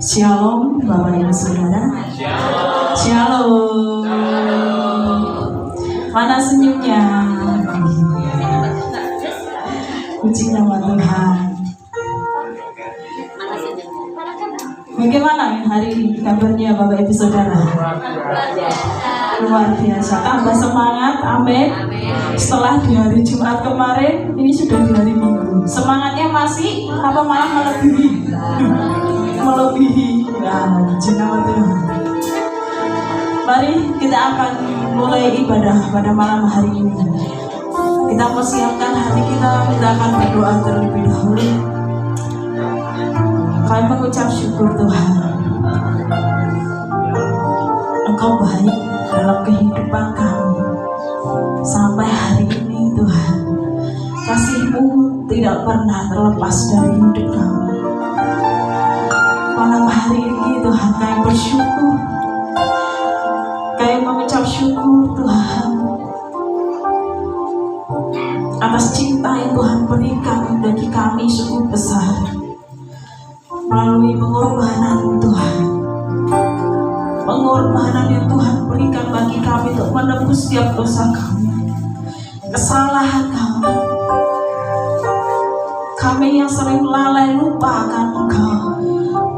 Shalom Bapak Ibu Saudara. Shalom. Mana senyumnya? Puji nama Tuhan. Bagaimana hari ini kabarnya Bapak Ibu Saudara? Luar biasa, tambah semangat, amin. Setelah di hari Jumat kemarin, ini sudah di hari Minggu. Semangatnya masih apa malah melebihi? Melebihi. Nah, nama Tuhan. Mari kita akan mulai ibadah pada malam hari ini. Kita persiapkan hati kita akan berdoa terlebih dahulu. Kami mengucap syukur Tuhan. Engkau baik dalam kehidupan kami sampai hari ini Tuhan. Kasih-Mu tidak pernah terlepas dari hidup kami. Malam hari ini Tuhan kami bersyukur. Kami mengucap syukur Tuhan atas cinta yang Tuhan berikan bagi kami sungguh besar melalui pengorbanan Tuhan. Pengorbanan yang Tuhan berikan bagi kami untuk menebus setiap dosa kami, kesalahan kami. Kami yang sering lalai lupa akan Engkau,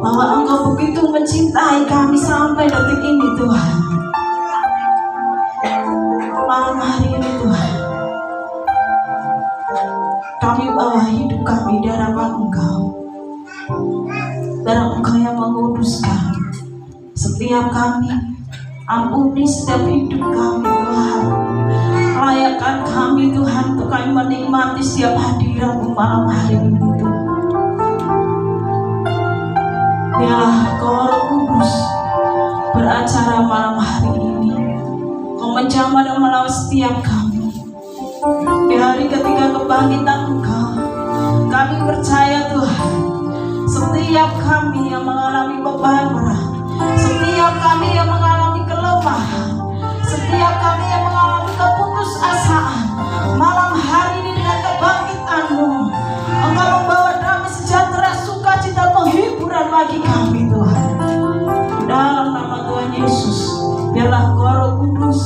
bahwa Engkau begitu mencintai kami sampai detik ini Tuhan. Malam hari ini Tuhan, kami bawa hidup kami di hadapan Engkau. Darah Engkau yang menguduskan setiap kami. Ampuni setiap hidup kami Tuhan. Layakkan kami Tuhan untuk kami menikmati setiap hadirat-Mu malam hari ini Tuhan. Biarlah Kau Roh Kudus beracara malam hari ini. Kau menjamah dan melawat setiap kami. Di hari ketika kebangkitan Engkau, kami percaya Tuhan, setiap kami yang mengalami beban berat, setiap kami yang mengalami kelemahan, setiap kami yang mengalami keputusasaan, malam hari ini dengan kebangkitan-Mu, Engkau membawa damai sejahtera, sukacita, penghiburan bagi kami Tuhan. Dalam nama Tuhan Yesus, biarlah Kau Roh Kudus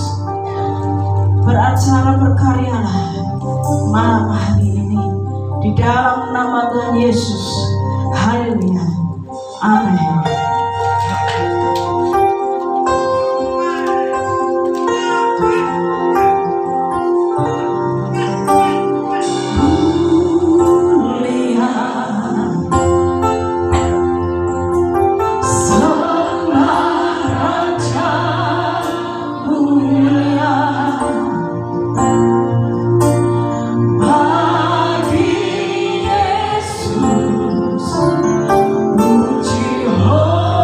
beracara, berkaryalah malam hari ini di dalam nama Tuhan Yesus. Haleluya. Amin. Oh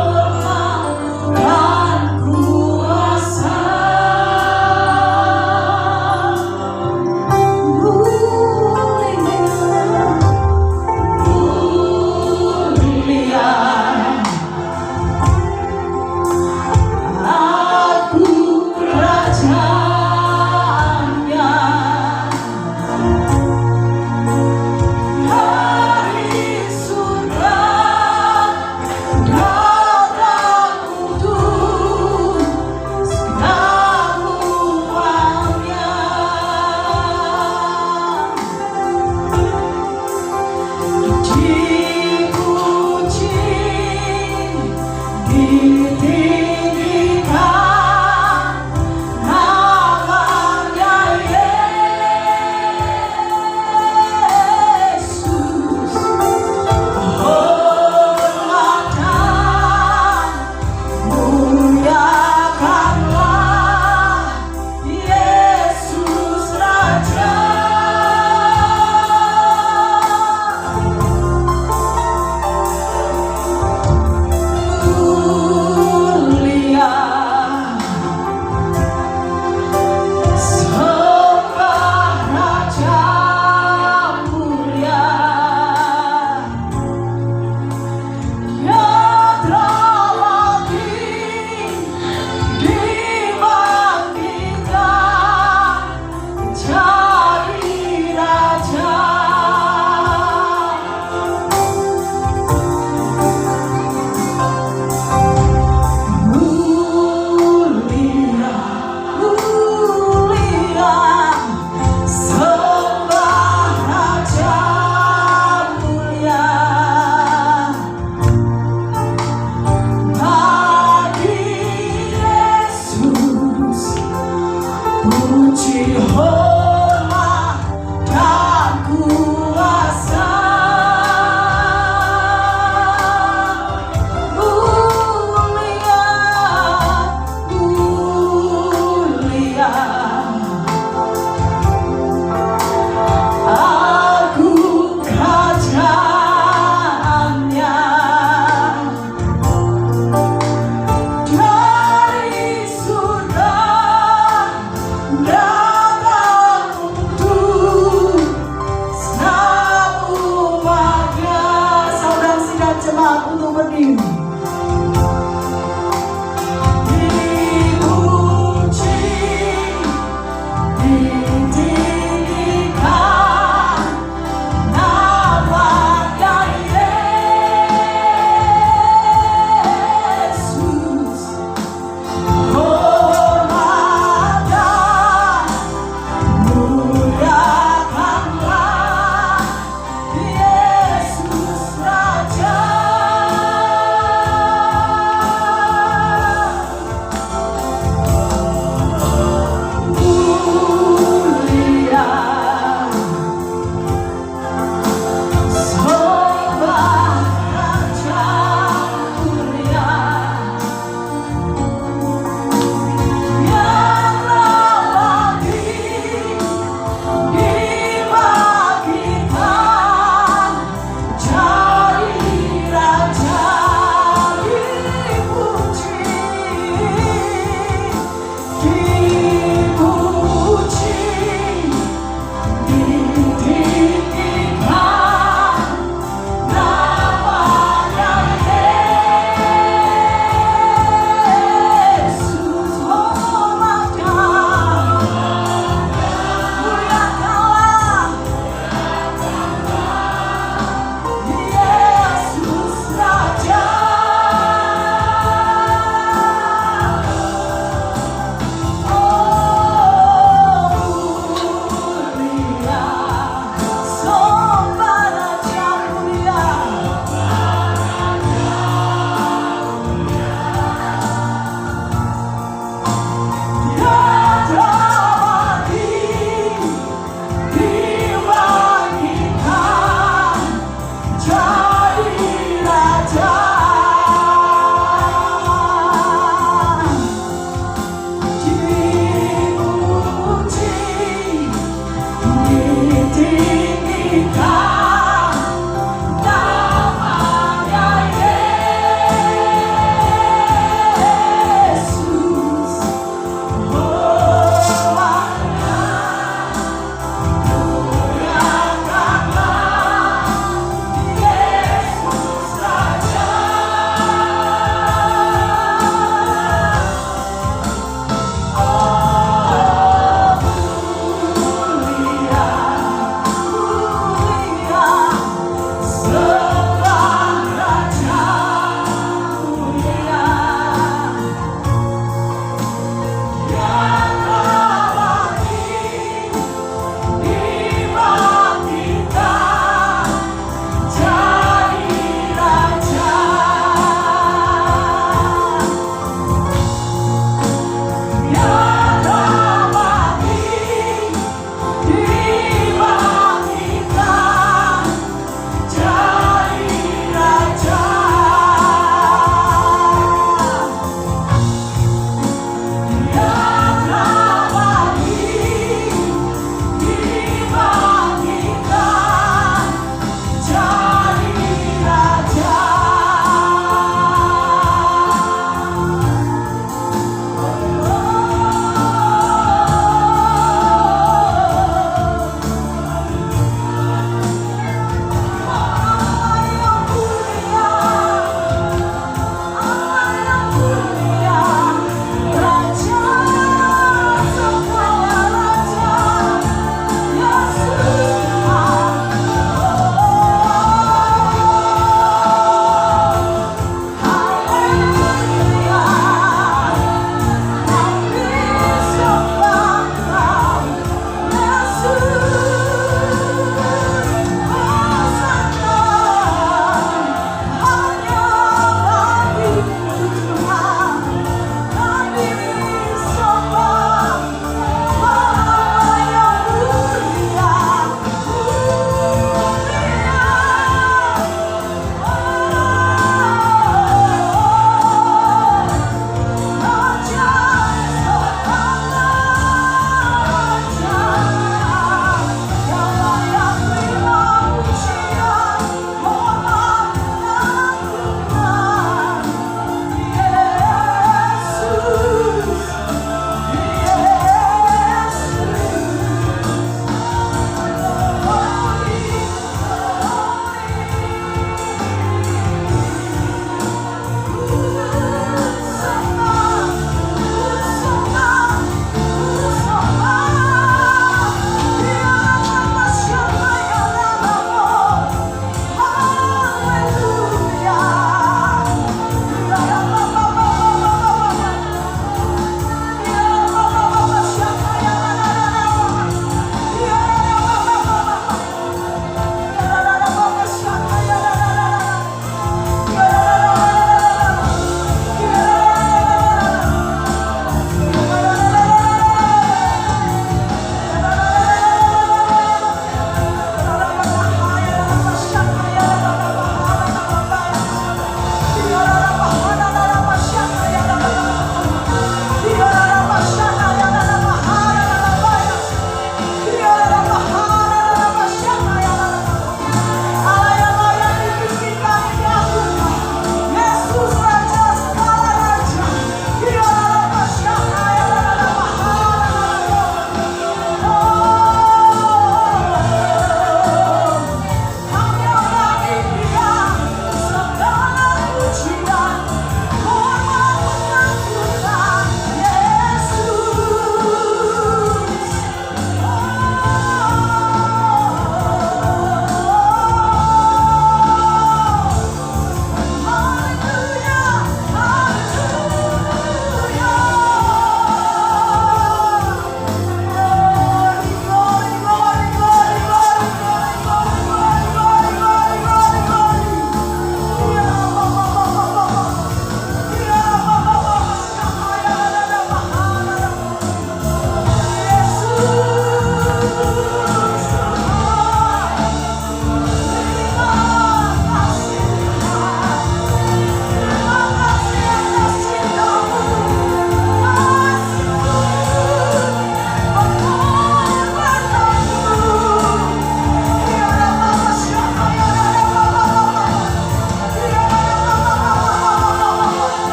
selamat untuk berdiri.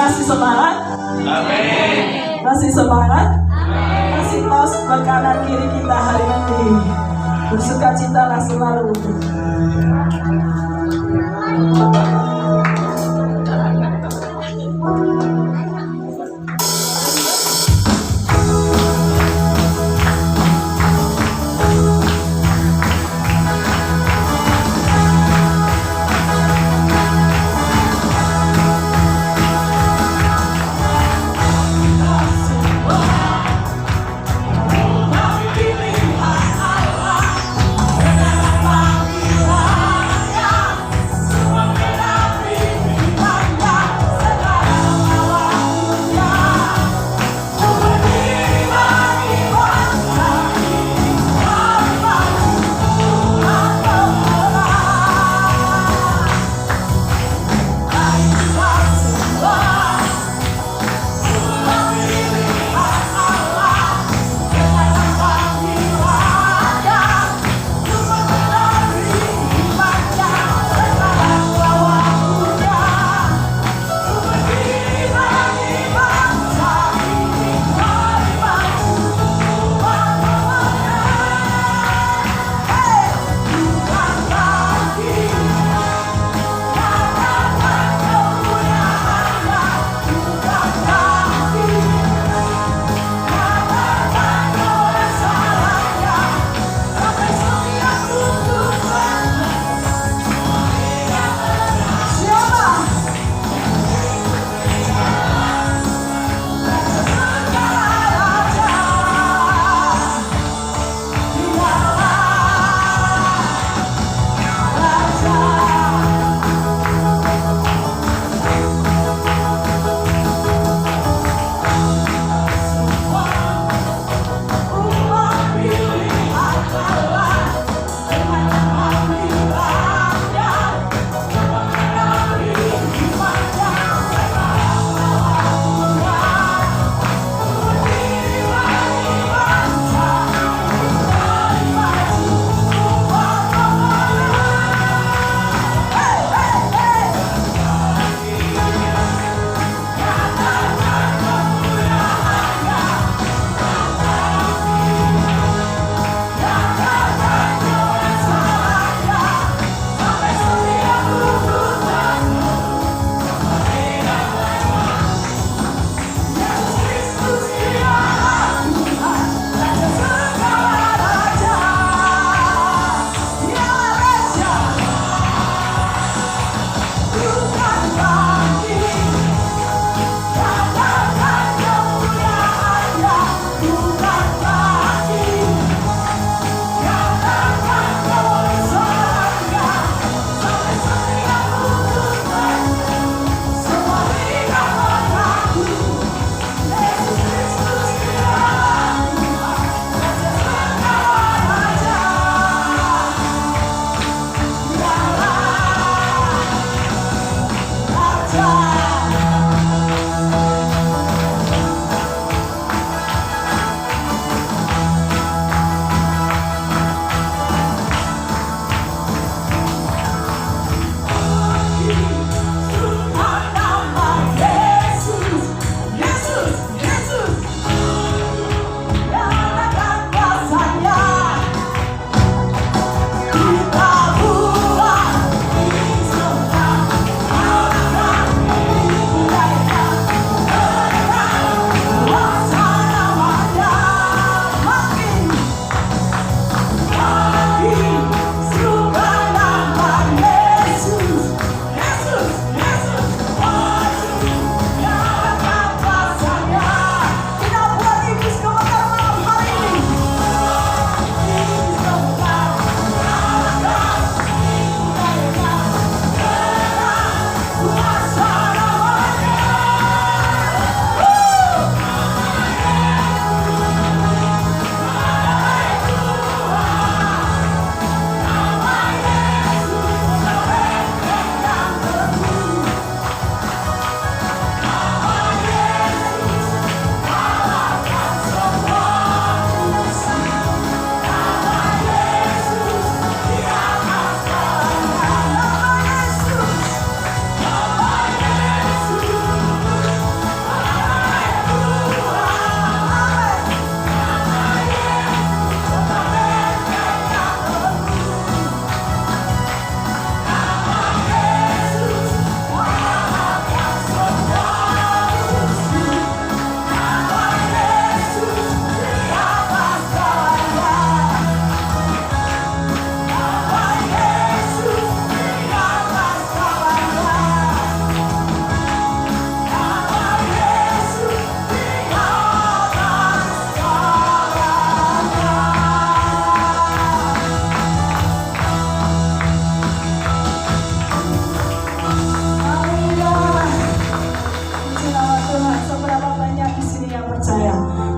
Masih semangat? Amin. Masih semangat? Masih tos ke kanan kiri kita hari ini. Bersukacitalah selalu.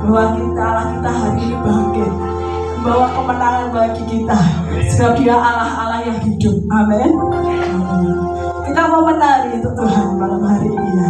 bahwa Allah kita hari ini bangkit, membawa kemenangan bagi kita, sebab Dia Allah yang hidup. Amin. Kita mau menari untuk Tuhan malam hari ini ya.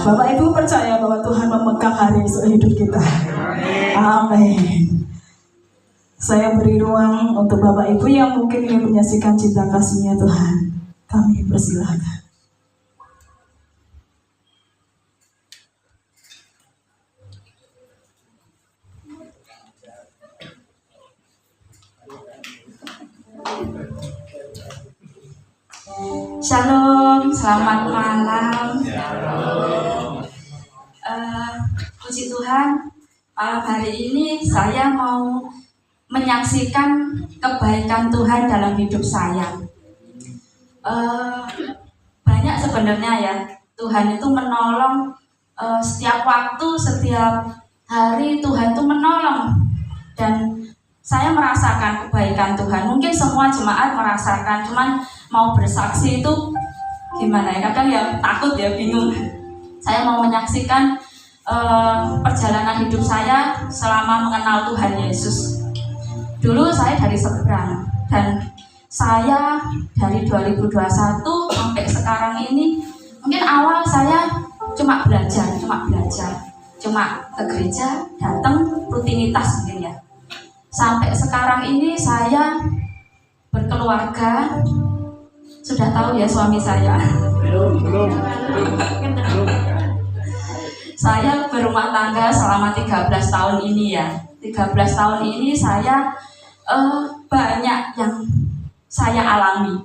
Bapak Ibu percaya bahwa Tuhan memegang hari esok hidup kita. Amin. Saya beri ruang untuk Bapak Ibu yang mungkin ingin menyaksikan cinta kasih-Nya Tuhan. Kami persilahkan. Shalom, selamat malam. Puji Tuhan, malam hari ini saya mau menyaksikan kebaikan Tuhan dalam hidup saya. Banyak sebenarnya ya, Tuhan itu menolong setiap waktu, setiap hari Tuhan itu menolong. Dan saya merasakan kebaikan Tuhan. Mungkin semua jemaat merasakan, cuman mau bersaksi itu gimana ya, kadang ya takut ya, bingung. Saya mau menyaksikan perjalanan hidup saya selama mengenal Tuhan Yesus. Dulu saya dari seberang, dan saya dari 2021 sampai sekarang ini, mungkin awal saya cuma belajar, cuma ke gereja, datang rutinitas mungkin ya. Sampai sekarang ini saya berkeluarga. Sudah tahu ya suami saya? Belum. Saya berumah tangga selama 13 tahun ini ya. 13 tahun ini saya banyak yang saya alami.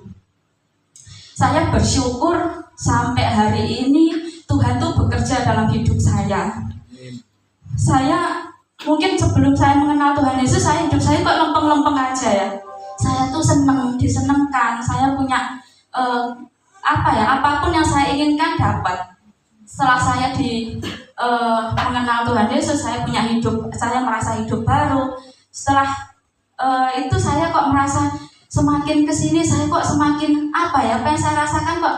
Saya bersyukur sampai hari ini Tuhan tuh bekerja dalam hidup saya. Saya mungkin sebelum saya mengenal Tuhan Yesus, hidup saya kok lempeng-lempeng aja ya. Saya tuh seneng, disenengkan, saya punya apapun yang saya inginkan dapat. Setelah saya mengenal Tuhan Yesus, saya punya hidup, saya merasa hidup baru. Setelah itu saya kok merasa semakin kesini, saya kok semakin apa yang saya rasakan kok,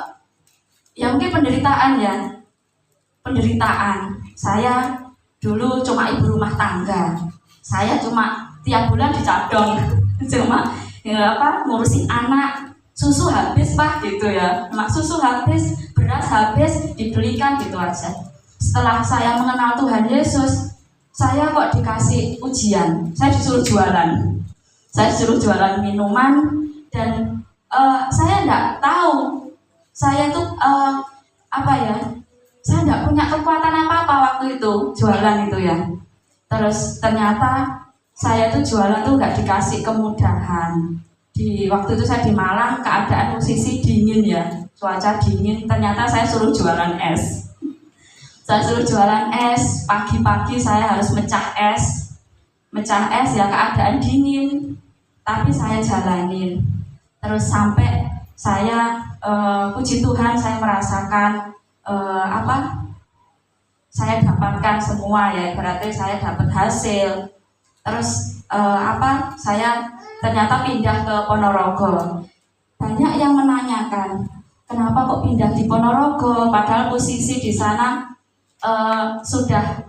ya mungkin penderitaan ya. Penderitaan. Saya dulu cuma ibu rumah tangga. Saya cuma tiap bulan dicadong, cuma ngurusin anak, susu habis Pak gitu ya, susu habis, beras habis, dibelikan gitu aja. Setelah saya mengenal Tuhan Yesus, saya kok dikasih ujian. Saya disuruh jualan minuman, dan saya nggak tahu, saya tuh saya nggak punya kekuatan apa-apa waktu itu jualan itu ya. Terus ternyata saya tuh jualan tuh nggak dikasih kemudahan. Di waktu itu saya di Malang, keadaan posisi dingin ya, cuaca dingin. Ternyata saya suruh jualan es. Saya suruh jualan es, pagi-pagi saya harus mecah es ya, keadaan dingin. Tapi saya jalanin. Terus sampai saya puji Tuhan, saya merasakan saya dapatkan semua ya, berarti saya dapat hasil. Terus saya ternyata pindah ke Ponorogo. Banyak yang menanyakan, kenapa kok pindah di Ponorogo, padahal posisi di sana sudah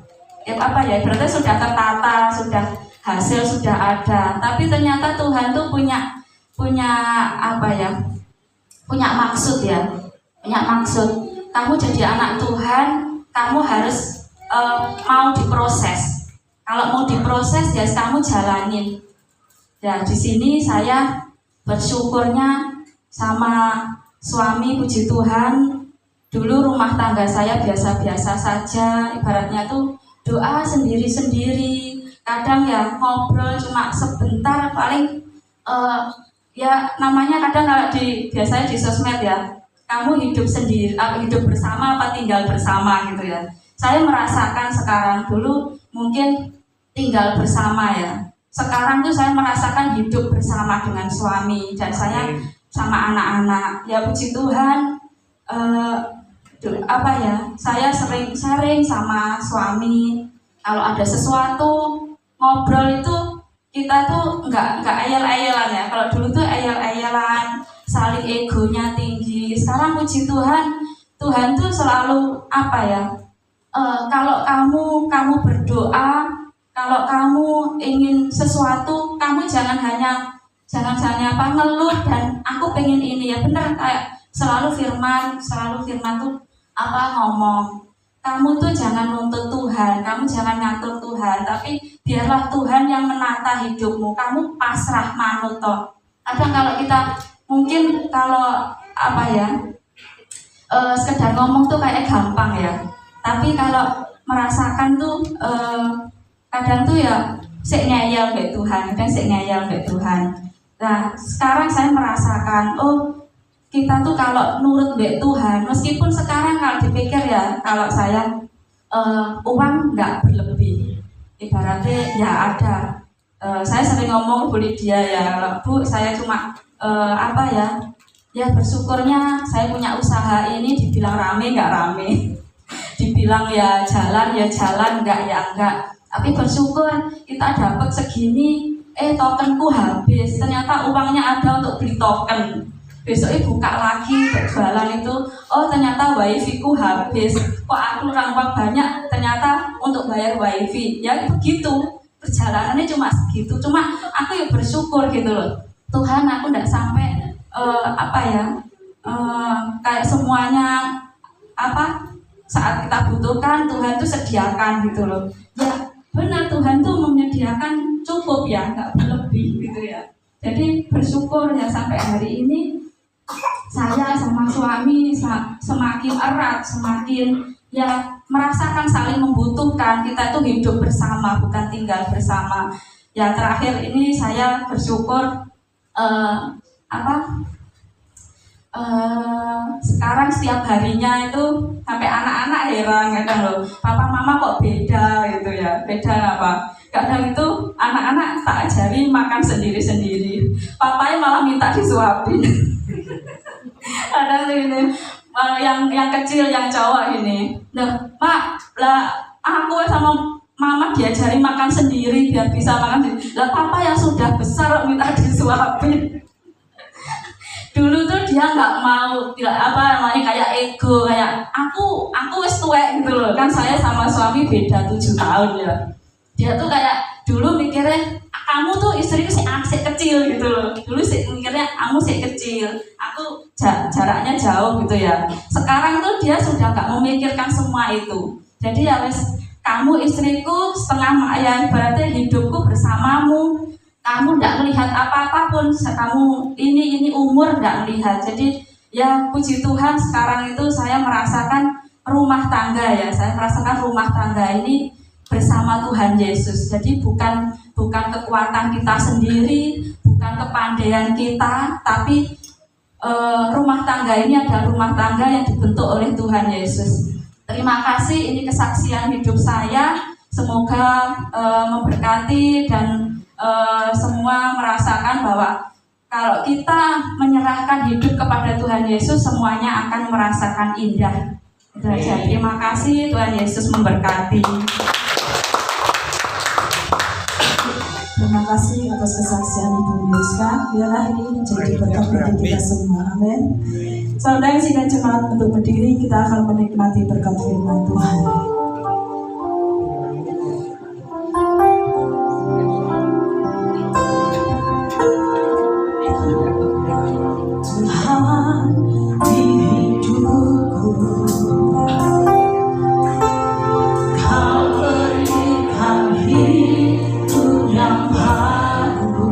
berarti sudah tertata, sudah hasil sudah ada. Tapi ternyata Tuhan tuh punya maksud ya, punya maksud. Kamu jadi anak Tuhan, kamu harus mau diproses. Kalau mau diproses ya kamu jalanin. Ya di sini saya bersyukurnya sama suami, puji Tuhan. Dulu rumah tangga saya biasa-biasa saja, ibaratnya tuh doa sendiri-sendiri. Kadang ya ngobrol cuma sebentar, paling ya namanya kadang kalau biasanya di sosmed ya, kamu hidup sendiri, hidup bersama apa tinggal bersama gitu ya. Saya merasakan sekarang, dulu mungkin tinggal bersama ya. Sekarang tuh saya merasakan hidup bersama dengan suami dan saya sama anak-anak. Ya puji Tuhan, saya sering sharing sama suami. Kalau ada sesuatu ngobrol itu kita tuh nggak ayel-ayelan ya. Kalau dulu tuh ayel-ayelan, saling egonya tinggi. Sekarang puji Tuhan, Tuhan tuh selalu kalau kamu berdoa, kalau kamu ingin sesuatu, kamu jangan hanya ngeluh dan aku pengen ini ya, bener kayak selalu firman tuh ngomong. Kamu tuh jangan nuntut Tuhan, kamu jangan ngatur Tuhan, tapi biarlah Tuhan yang menata hidupmu. Kamu pasrah manut toh. Kadang kalau kita mungkin sekedar ngomong tuh kayak gampang ya. Tapi kalau merasakan tuh kadang tuh ya sik ngeyel mbek Tuhan. Nah, sekarang saya merasakan kita tuh kalau nurut mbek Tuhan, meskipun sekarang kalau dipikir ya, kalau saya uang nggak berlebih, ibaratnya ya ada. Saya sering ngomong Bu Lydia ya, Bu saya cuma ya bersyukurnya saya punya usaha ini, dibilang rame nggak rame, dibilang ya jalan, enggak. Tapi bersyukur kita dapat segini, tokenku habis, ternyata uangnya ada untuk beli token. Besoknya buka lagi jualan itu, ternyata wifi ku habis, kok aku uang banyak, ternyata untuk bayar wifi. Ya begitu, perjalanannya cuma segitu, cuma aku ya bersyukur gitu loh. Tuhan, aku nggak sampai kayak semuanya saat kita butuhkan Tuhan tuh sediakan gitu loh. Ya benar, Tuhan tuh menyediakan cukup ya, nggak berlebih gitu ya. Jadi bersyukur ya sampai hari ini saya sama suami semakin erat, semakin ya merasakan saling membutuhkan. Kita tuh hidup bersama, bukan tinggal bersama. Ya terakhir ini saya bersyukur sekarang setiap harinya itu sampai anak-anak heran kadang loh, papa mama kok beda gitu ya, beda apa? Kadang itu anak-anak tak ajari makan sendiri-sendiri, papanya malah minta disuapin. Kadang ini yang kecil, yang cowok ini, nah mak lah aku sama mama diajari makan sendiri biar bisa makan sendiri. Lah papa yang sudah besar minta disuapin. Dulu tuh dia nggak mau, tidak apa namanya, kayak ego, kayak aku wis tuwek gitu loh. Kan saya sama suami beda 7 tahun ya. Dia tuh kayak dulu mikirnya kamu tuh istriku sih kecil gitu loh. Dulu sih mikirnya kamu sih kecil, aku jaraknya jauh gitu ya. Sekarang tuh dia sudah nggak memikirkan semua itu. Jadi ya wes, kamu istriku setengah, ya berarti hidupku bersamamu. Kamu tidak melihat apa-apa pun, kamu ini umur tidak melihat. Jadi ya puji Tuhan sekarang itu saya merasakan rumah tangga ya. Saya merasakan rumah tangga ini bersama Tuhan Yesus. Jadi bukan kekuatan kita sendiri, bukan kepandaian kita, tapi rumah tangga ini adalah rumah tangga yang dibentuk oleh Tuhan Yesus. Terima kasih, ini kesaksian hidup saya. Semoga memberkati dan semua merasakan bahwa kalau kita menyerahkan hidup kepada Tuhan Yesus, semuanya akan merasakan indah. Itu aja. Terima kasih, Tuhan Yesus memberkati. Terima kasih atas kesaksian Ibu Miska. Biarlah ini menjadi berkat bagi kita semua. Amin. Saudara sidang jemaat untuk berdiri, kita akan menikmati berkat firman Tuhan. Tuhan di hidupku, Kau berikan hidup yang baru.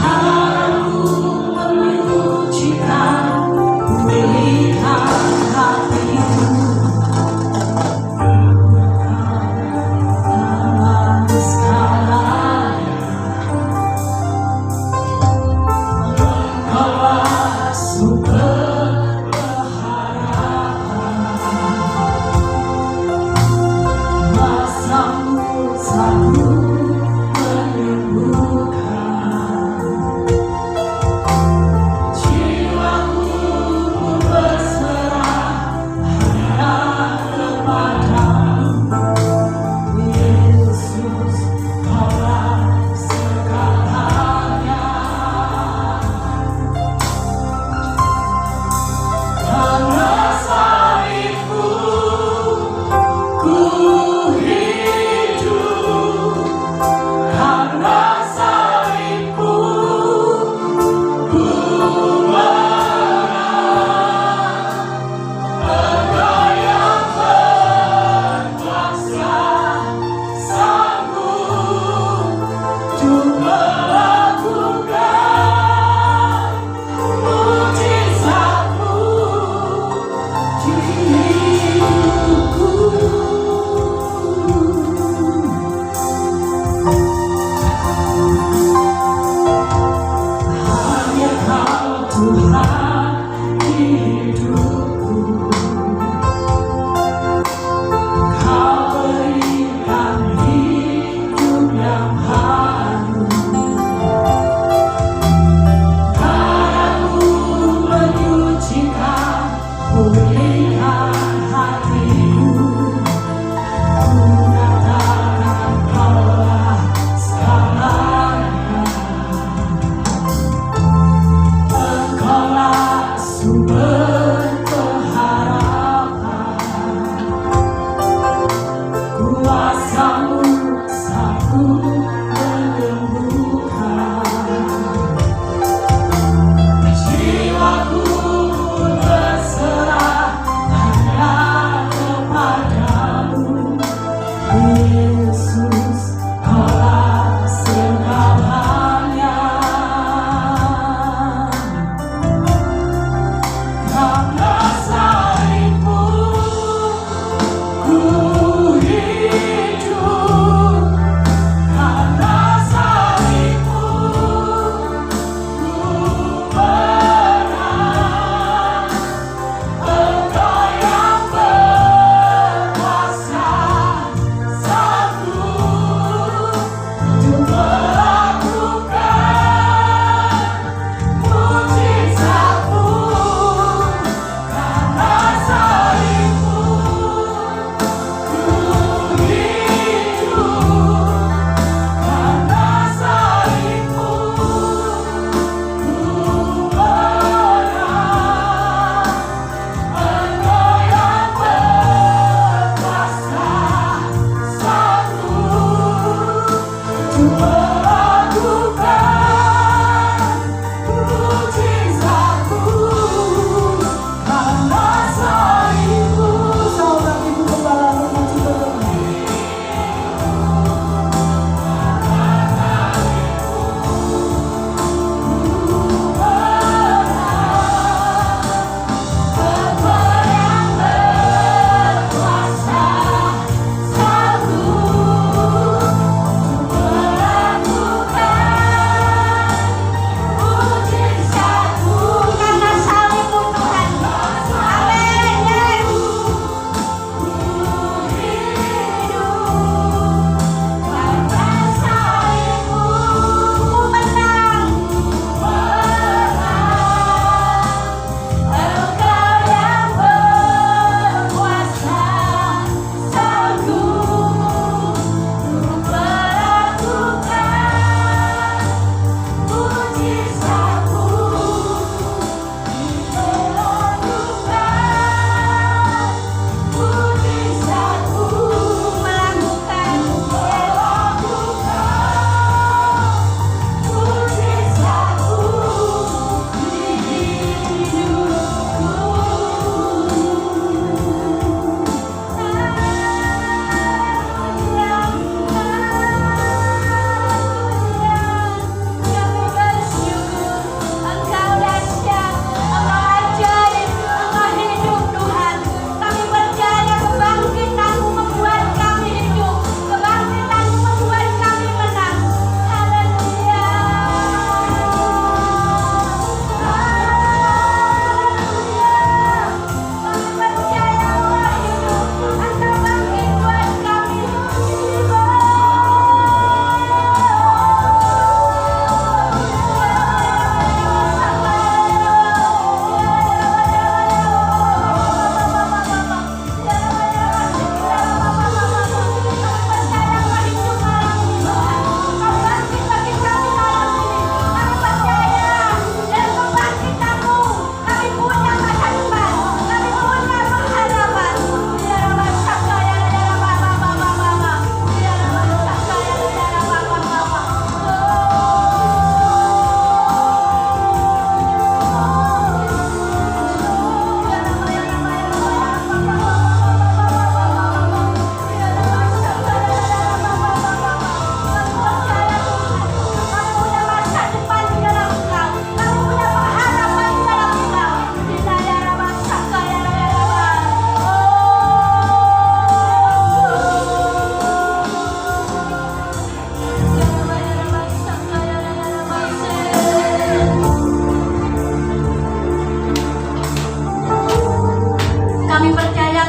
Aku memujikan, pulihkan hati.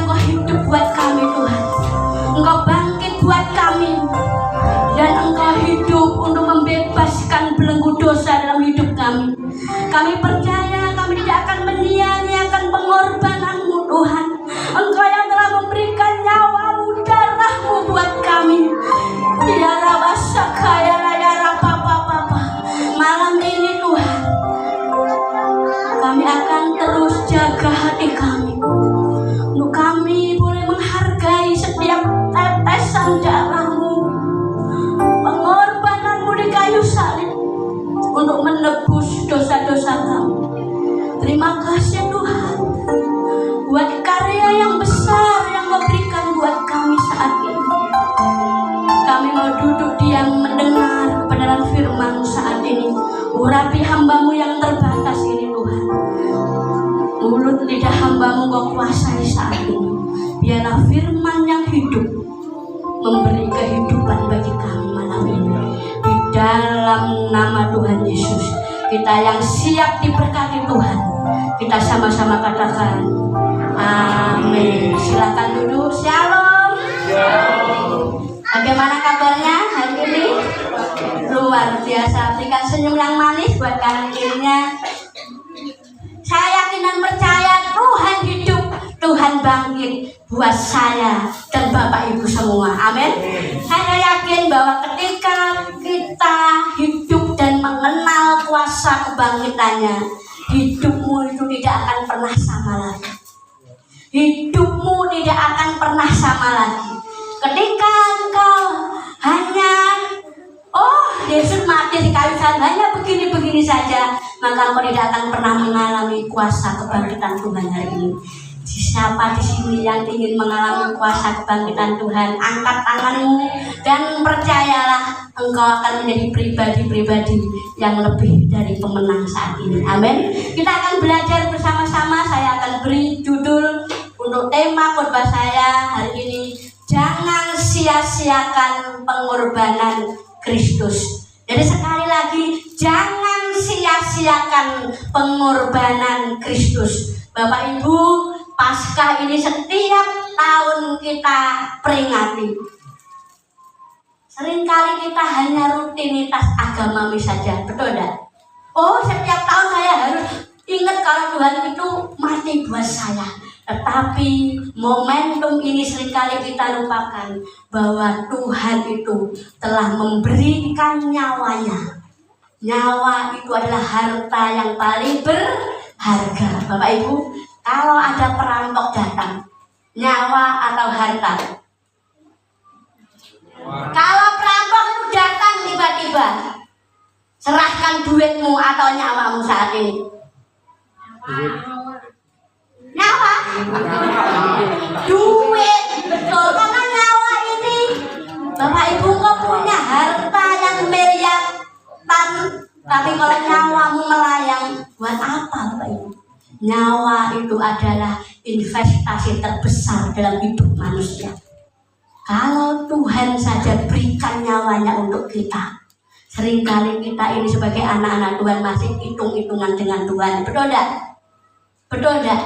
Engkau hidup buat kami Tuhan. Engkau bangkit buat kami. Dan Engkau hidup untuk membebaskan belenggu dosa dalam hidup kami. Kami percaya kami tidak akan menyia-nyiakan pengorbanan-Mu Tuhan. Engkau yang telah memberikan nyawa-Mu, darah-Mu buat kami. Ya Rabasaka ya Papa. Malam ini Tuhan, kami akan terus jaga hati kami. Untuk kami boleh menghargai setiap tetesan darah-Mu, pengorbanan-Mu di kayu salib untuk menebus dosa-dosa kami. Terima kasih Tuhan buat karya yang besar yang Kau berikan buat kami saat ini. Kami mau duduk diam mendengar kebenaran firman-Mu saat ini. Urapi hamba-Mu yang terbatas ini Tuhan. Mulut lidah hamba-Mu Kau kuasai saat ini. Biarlah firman yang hidup memberi kehidupan bagi kami malam ini. Di dalam nama Tuhan Yesus, kita yang siap diberkati Tuhan, kita sama-sama katakan amin. Silakan duduk. Shalom. Bagaimana kabarnya hari ini? Luar biasa. Berikan senyum yang manis buat kanan kirinya. Saya yakin dan percaya Tuhan hidup, Tuhan bangkit buat saya dan Bapak Ibu semua. Amin. Saya yakin bahwa ketika kita hidup dan mengenal kuasa kebangkitannya, hidupmu itu tidak akan pernah sama lagi. Hidupmu tidak akan pernah sama lagi. Ketika engkau hanya Yesus mati di kayu salib hanya begini-begini saja, maka engkau tidak akan pernah mengalami kuasa kebangkitan Tuhan hari ini. Siapa di sini yang ingin mengalami kuasa kebangkitan Tuhan, angkat tanganmu dan percayalah engkau akan menjadi pribadi-pribadi yang lebih dari pemenang saat ini. Amin. Kita akan belajar bersama-sama. Saya akan beri judul untuk tema khotbah saya hari ini, jangan sia-siakan pengorbanan Kristus. Jadi sekali lagi, jangan sia-siakan pengorbanan Kristus. Bapak Ibu, Paskah ini setiap tahun kita peringati. Seringkali kita hanya rutinitas agamawi saja, betul tidak? Oh, setiap tahun saya harus ingat kalau Tuhan itu mati buat saya. Tetapi momentum ini seringkali kita lupakan bahwa Tuhan itu telah memberikan nyawanya. Nyawa itu adalah harta yang paling berharga. Bapak Ibu, kalau ada perampok datang, nyawa atau harta? Kalau perampok itu datang tiba-tiba, serahkan duitmu atau nyawamu saat ini? Nyawa? Duit, betul. Karena nyawa ini, Bapak Ibu, kau punya harta yang miliaran, tapi kalau nyawamu melayang, buat apa Bapak Ibu? Nyawa itu adalah investasi terbesar dalam hidup manusia. Kalau Tuhan saja berikan nyawanya untuk kita, seringkali kita ini sebagai anak-anak Tuhan masih hitung-hitungan dengan Tuhan. Betul tidak? Betul tidak?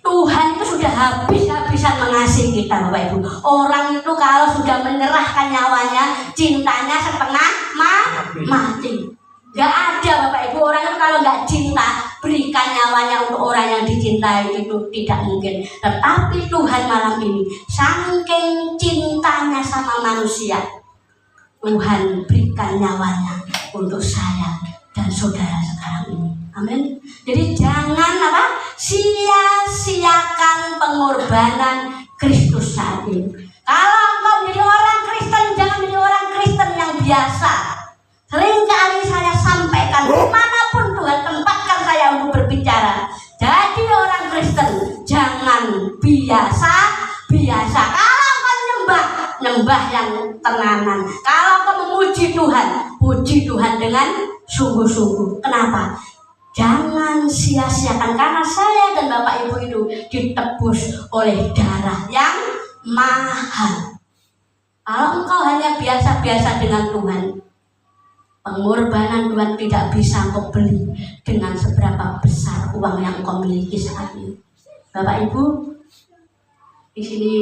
Tuhan itu sudah habis-habisan mengasihi kita Bapak Ibu. Orang itu kalau sudah menyerahkan nyawanya, cintanya setengah mati. Gak ada Bapak Ibu orang itu kalau gak cinta, berikan nyawanya untuk orang yang dicintai, itu tidak mungkin. Tetapi Tuhan malam ini saking cintanya sama manusia, Tuhan berikan nyawanya untuk saya dan saudara sekarang ini. Amin. Jadi jangan sia-siakan pengorbanan Kristus saat ini. Kalau engkau menjadi orang Kristen, jangan menjadi orang Kristen yang biasa. Seringkali saya sampaikan dimanapun Tuhan tempatkan saya untuk berbicara. Jadi orang Kristen jangan biasa. Kalau engkau nyembah yang tenanan. Kalau engkau memuji Tuhan, puji Tuhan dengan sungguh-sungguh. Kenapa? Jangan sia-siakan, karena saya dan Bapak Ibu itu ditebus oleh darah yang mahal. Kalau engkau hanya biasa-biasa dengan Tuhan, pengorbanan Tuhan tidak bisa engkau beli dengan seberapa besar uang yang engkau miliki saat ini. Bapak Ibu, di sini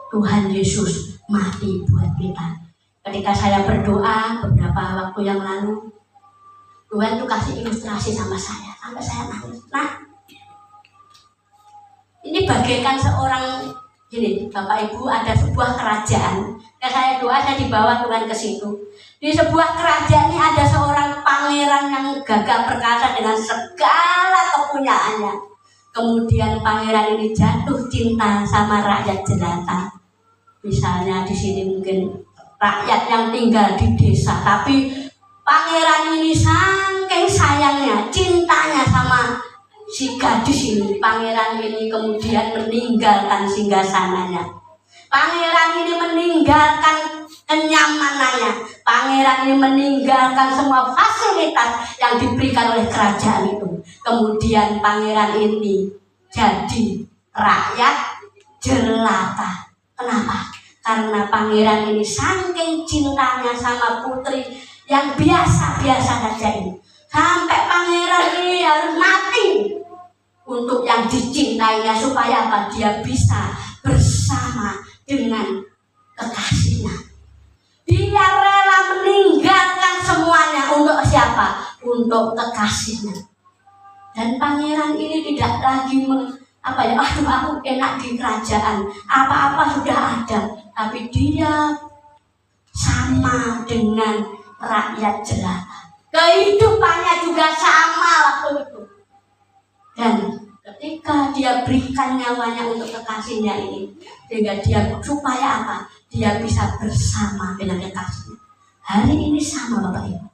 Tuhan Yesus mati buat kita. Ketika saya berdoa beberapa waktu yang lalu, Tuhan tuh kasih ilustrasi sama saya, sampai saya nangis. Nah, ini bagaikan seorang gini, Bapak Ibu, ada sebuah kerajaan. Ketika saya doa, saya dibawa Tuhan ke situ. Di sebuah kerajaan ini ada seorang pangeran yang gagah perkasa dengan segala kepunyaannya. Kemudian pangeran ini jatuh cinta sama rakyat jelata. Misalnya di sini mungkin rakyat yang tinggal di desa, tapi pangeran ini saking sayangnya, cintanya sama si gadis ini. Pangeran ini kemudian meninggalkan singgasananya. Pangeran ini meninggalkan kenyamanannya. Pangeran ini meninggalkan semua fasilitas yang diberikan oleh kerajaan itu. Kemudian pangeran ini jadi rakyat jelata. Kenapa? Karena pangeran ini saking cintanya sama putri yang biasa-biasa saja ini, sampai pangeran ini harus mati untuk yang dicintainya, supaya apa? Dia bisa bersama dengan kekasihnya. Dia rela meninggalkan semuanya untuk siapa? Untuk kekasihnya. Dan pangeran ini tidak lagi aduh aku enak di kerajaan, apa-apa sudah ada, tapi dia sama dengan rakyat jelata. Kehidupannya juga sama waktu itu. Dan ketika dia berikan nyawanya untuk kekasihnya ini, sehingga dia supaya apa? Dia bisa bersama dengan kekasihnya. Hari ini sama Bapak Ibu.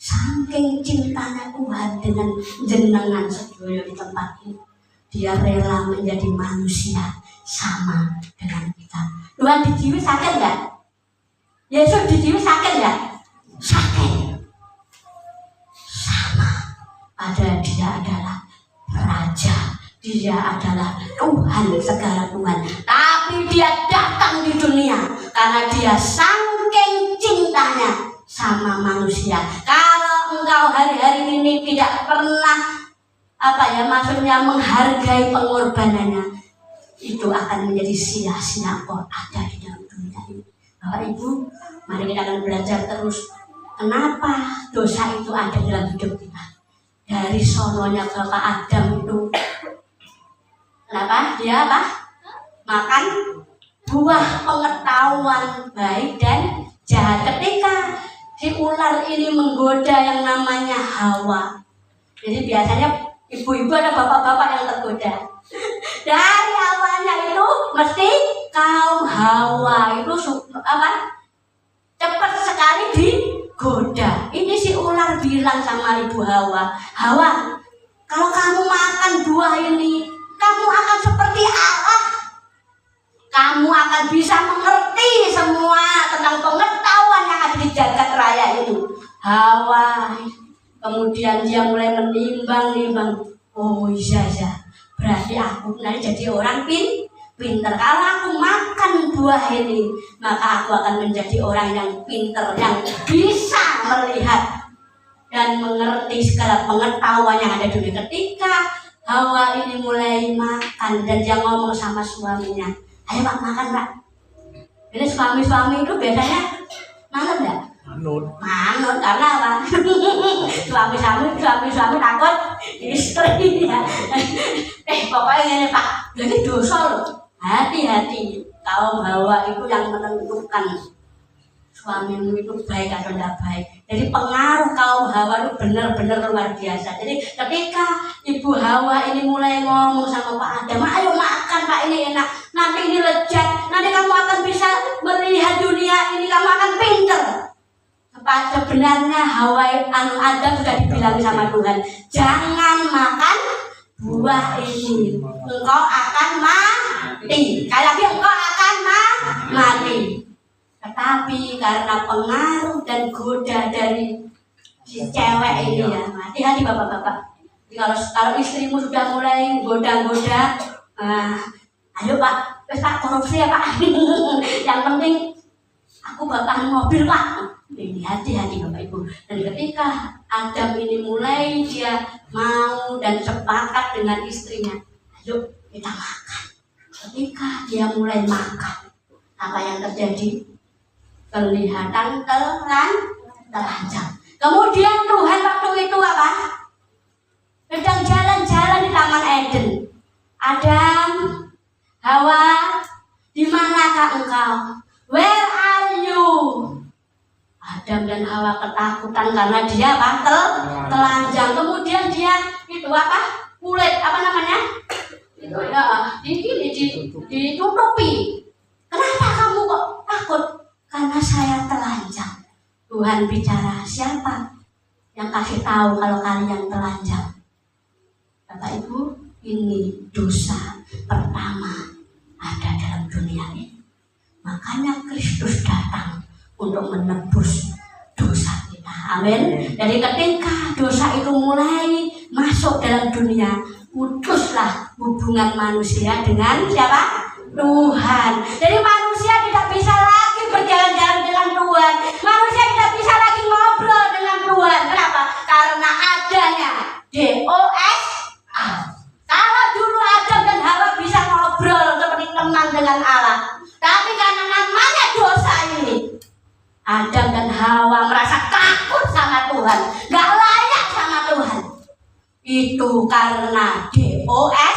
Saking cintanya Tuhan dengan jenengan sedoyo di tempat ini, dia rela menjadi manusia sama dengan kita. Tuhan di jiwa sakit enggak? Yesus di jiwa sakit enggak? Sakit. Sama. Padahal dia adalah Raja. Dia adalah Tuhan segala Tuhan. Tapi dia datang di dunia karena dia saking cintanya sama manusia. Kalau engkau hari-hari ini tidak pernah maksudnya menghargai pengorbanannya, itu akan menjadi sia-sia kok ada di dalam dunia ini. Bapak Ibu, mari kita akan belajar terus kenapa dosa itu ada dalam hidup kita. Dari sononya Bapak Adam itu, kenapa dia makan buah pengetahuan baik dan jahat. Ketika si ular ini menggoda yang namanya Hawa, jadi biasanya ibu-ibu ada bapak-bapak yang tergoda. Dari awalnya itu mesti kaum Hawa itu cepat sekali digoda. Ini si ular bilang sama ibu Hawa, Hawa, kalau kamu makan buah ini, kamu akan seperti Allah. Kamu akan bisa mengerti semua tentang pengetahuan yang ada di jagat raya itu. Hawa kemudian dia mulai menimbang-nimbang. Oh iya, berarti aku nanti jadi orang pinter. Kalau aku makan buah ini, maka aku akan menjadi orang yang pinter, yang bisa melihat dan mengerti segala pengetahuan yang ada di dunia. Ketika Hawa ini mulai makan dan dia ngomong sama suaminya, ayo Pak, makan Pak. Jadi suami-suami itu biasanya manut enggak? Manut karena apa? suami-suami takut istri ya. Pokoknya ini Pak, jadi dosa loh. Hati-hati, kaum Hawa itu yang menentukan suamimu itu baik atau tidak baik. Jadi pengaruh kaum Hawa itu benar-benar luar biasa. Jadi ketika ibu Hawa ini mulai ngomong sama Pak Adam, ayo makan Pak, ini enak, nanti ini lezat, nanti kamu akan bisa melihat dunia ini, kamu akan pinter. Sebenarnya Hawa Adam sudah dibilang sama Tuhan, jangan makan buah ini, engkau akan mati. Sekali lagi, engkau akan mati. Tetapi karena pengaruh dan goda dari si cewek ini ya, hati-hati bapak-bapak. Kalau istrimu sudah mulai goda-goda, ayo Pak, Pak korupsi ya Pak. Yang penting aku bakalan mobil Pak. Ini hati-hati Bapak Ibu. Dan ketika Adam ini mulai dia mau dan sepakat dengan istrinya, ayo kita makan. Ketika dia mulai makan, apa yang terjadi? Kelihatan telanjang. Kemudian Tuhan waktu itu apa? Sedang jalan-jalan di Taman Eden. Adam, Hawa, di manakah engkau? Where are you? Adam dan Hawa ketakutan karena dia apa? Telanjang. Kemudian dia itu apa? Kulit apa namanya? Itu ya, ditutupi. Kenapa kamu kok takut? Karena saya telanjang. Tuhan bicara, siapa yang kasih tahu kalau kalian telanjang? Bapak Ibu, ini dosa pertama ada dalam dunia ini. Makanya Kristus datang untuk menebus dosa kita. Amin. Jadi ketika dosa itu mulai masuk dalam dunia, putuslah hubungan manusia dengan siapa? Tuhan. Jadi manusia tidak bisa lagi berjalan-jalan dengan Tuhan. Manusia tidak bisa lagi ngobrol dengan Tuhan. Kenapa? Karena adanya DOSA. Kalau dulu Adam dan Hawa bisa ngobrol seperti teman dengan Allah, tapi karena namanya dosa ini, Adam dan Hawa merasa takut sama Tuhan, gak layak sama Tuhan. Itu karena DOSA.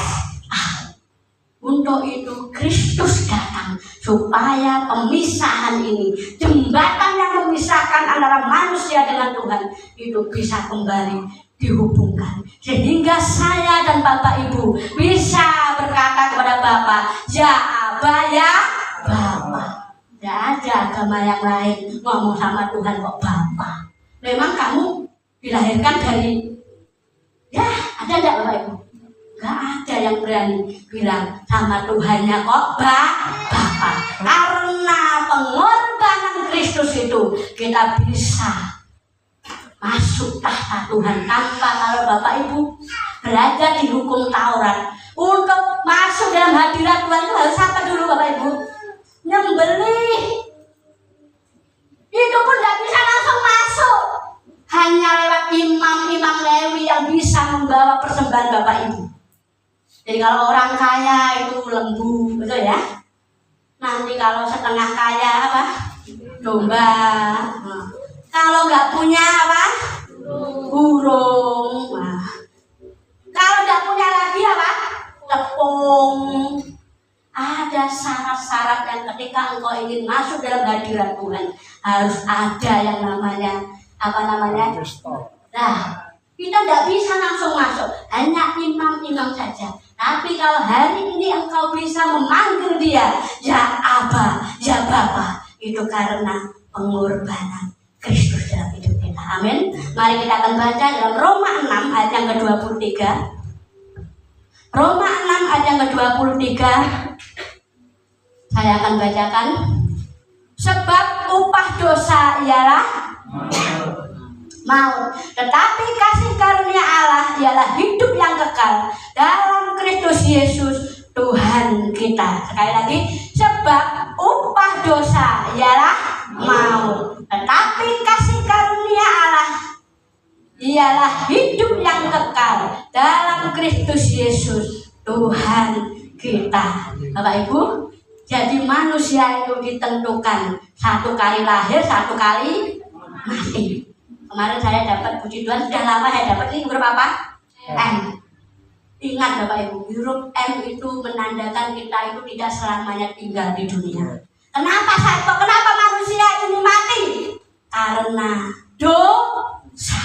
Untuk itu Kristus datang supaya pemisahan ini, jembatan yang memisahkan antara manusia dengan Tuhan, itu bisa kembali dihubungkan. Sehingga saya dan Bapak Ibu bisa berkata kepada Bapak, ya Aba, ya Bapak. Tidak ada agama yang lain ngomong sama Tuhan kok Bapak. Memang kamu dilahirkan dari, ya ada tidak Bapak Ibu? Gak ada yang berani bilang sama Tuhannya kok Bapak. Karena pengorbanan Kristus itu kita bisa masuk tahta Tuhan tanpa kalau Bapak Ibu belajar di hukum Taurat. Untuk masuk dalam hadirat Tuhan itu harus apa dulu Bapak Ibu? Nyembelih. Itu pun tidak bisa langsung masuk. Hanya lewat imam-imam Lewi yang bisa membawa persembahan Bapak Ibu. Jadi kalau orang kaya itu lembu, betul ya? Nanti kalau setengah kaya apa? Domba. Kalau nggak punya apa? Burung. Nah. Kalau nggak punya lagi apa? Tepung. Ada syarat-syarat yang ketika engkau ingin masuk dalam hadirat Tuhan harus ada yang namanya apa namanya? Nah, kita tidak bisa langsung masuk, hanya imam-imam saja. Tapi kalau hari ini engkau bisa memanggil dia, ya Aba, ya Bapa, itu karena pengorbanan Kristus dalam hidup kita. Amin. Mari kita akan baca dalam Roma 6 ayat yang ke-23. Roma 6 ayat yang ke-23. Saya akan bacakan. Sebab upah dosa ialah maut, tetapi kasih karunia Allah ialah hidup yang kekal dalam Kristus Yesus Tuhan kita. Sekali lagi, sebab upah dosa ialah maut, tetapi kasih karunia Allah ialah hidup yang kekal dalam Kristus Yesus Tuhan kita. Bapak Ibu, jadi manusia itu ditentukan satu kali lahir, satu kali mati. Kemarin saya dapat, puji Tuhan, sudah lama saya dapat ini huruf apa? M. Ingat Bapak Ibu, huruf M itu menandakan kita itu tidak selamanya tinggal di dunia. Kenapa manusia ini mati? Karena dosa.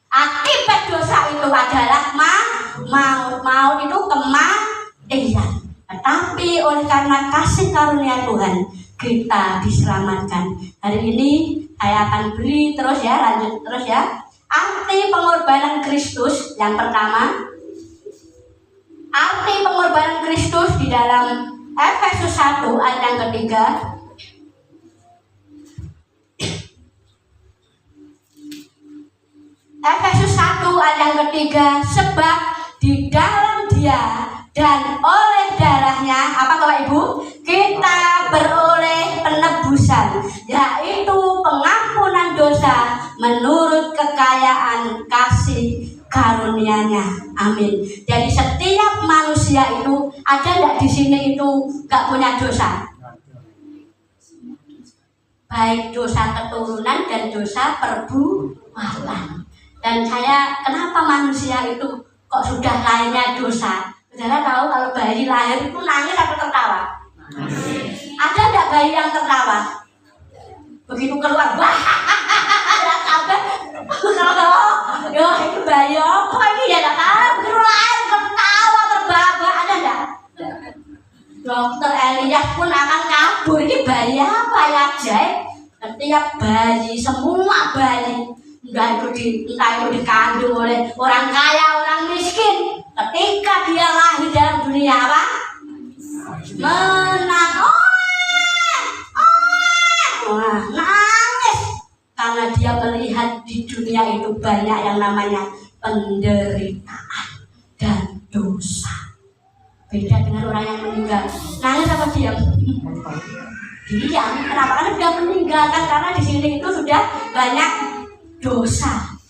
Akibat dosa itu adalah maut. Maut itu kematian. Tetapi oleh karena kasih karunia Tuhan, kita diselamatkan. Hari ini saya akan beri terus ya, lanjut terus ya. Arti pengorbanan Kristus yang pertama. Arti pengorbanan Kristus di dalam Efesus 1 ayat yang ketiga. Efesus 1 ayat yang ketiga, sebab di dalam Dia dan oleh darahnya, apa Bapak Ibu? Kita beroleh penebusan, yaitu pengampunan dosa menurut kekayaan kasih karunia-Nya. Amin. Jadi setiap manusia manusia itu ada enggak di sini itu enggak punya dosa? Baik dosa keturunan dan dosa perbuatan. Dan kenapa manusia itu kok sudah lahirnya dosa? Saudara tahu kalau bayi lahir itu nangis atau tertawa? Ada enggak bayi yang tertawa? Begitu keluar, wah, sampai yo ini bayi apa ini ya tak tahu, keluar tertawa terbahak-bahak, ada enggak? Dokter Elias pun akan kabur, ini bayi apa ya ajaib? Setiap bayi, semua bayi entah itu dikandung oleh orang kaya, orang miskin, ketika dia lahir dalam dunia apa? Nangis karena dia melihat di dunia itu banyak yang namanya penderitaan dan dosa. Beda dengan orang yang meninggal. Nangis apa diam? Diam. Kenapa? Karena sudah meninggalkan, karena di sini itu sudah banyak dosa,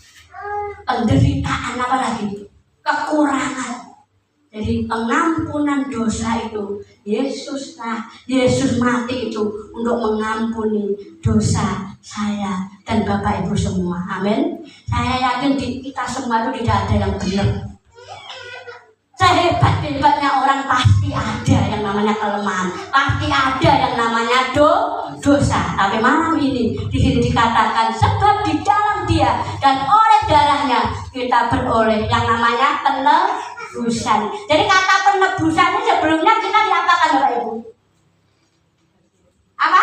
penderitaan, apa lagi? Kekurangan. Jadi pengampunan dosa itu Yesus mati itu untuk mengampuni dosa saya dan Bapak Ibu semua. Amin. Saya yakin di kita semua itu tidak ada yang benar. Sehebat-hebatnya orang pasti ada yang namanya kelemahan, pasti ada yang namanya dosa. Tapi malam ini di sini dikatakan sebab di dalam Dia dan oleh darahnya kita beroleh yang namanya penebusan. Jadi kata penebusan ini sebelumnya kita diapakan Bapak Ibu? Apa?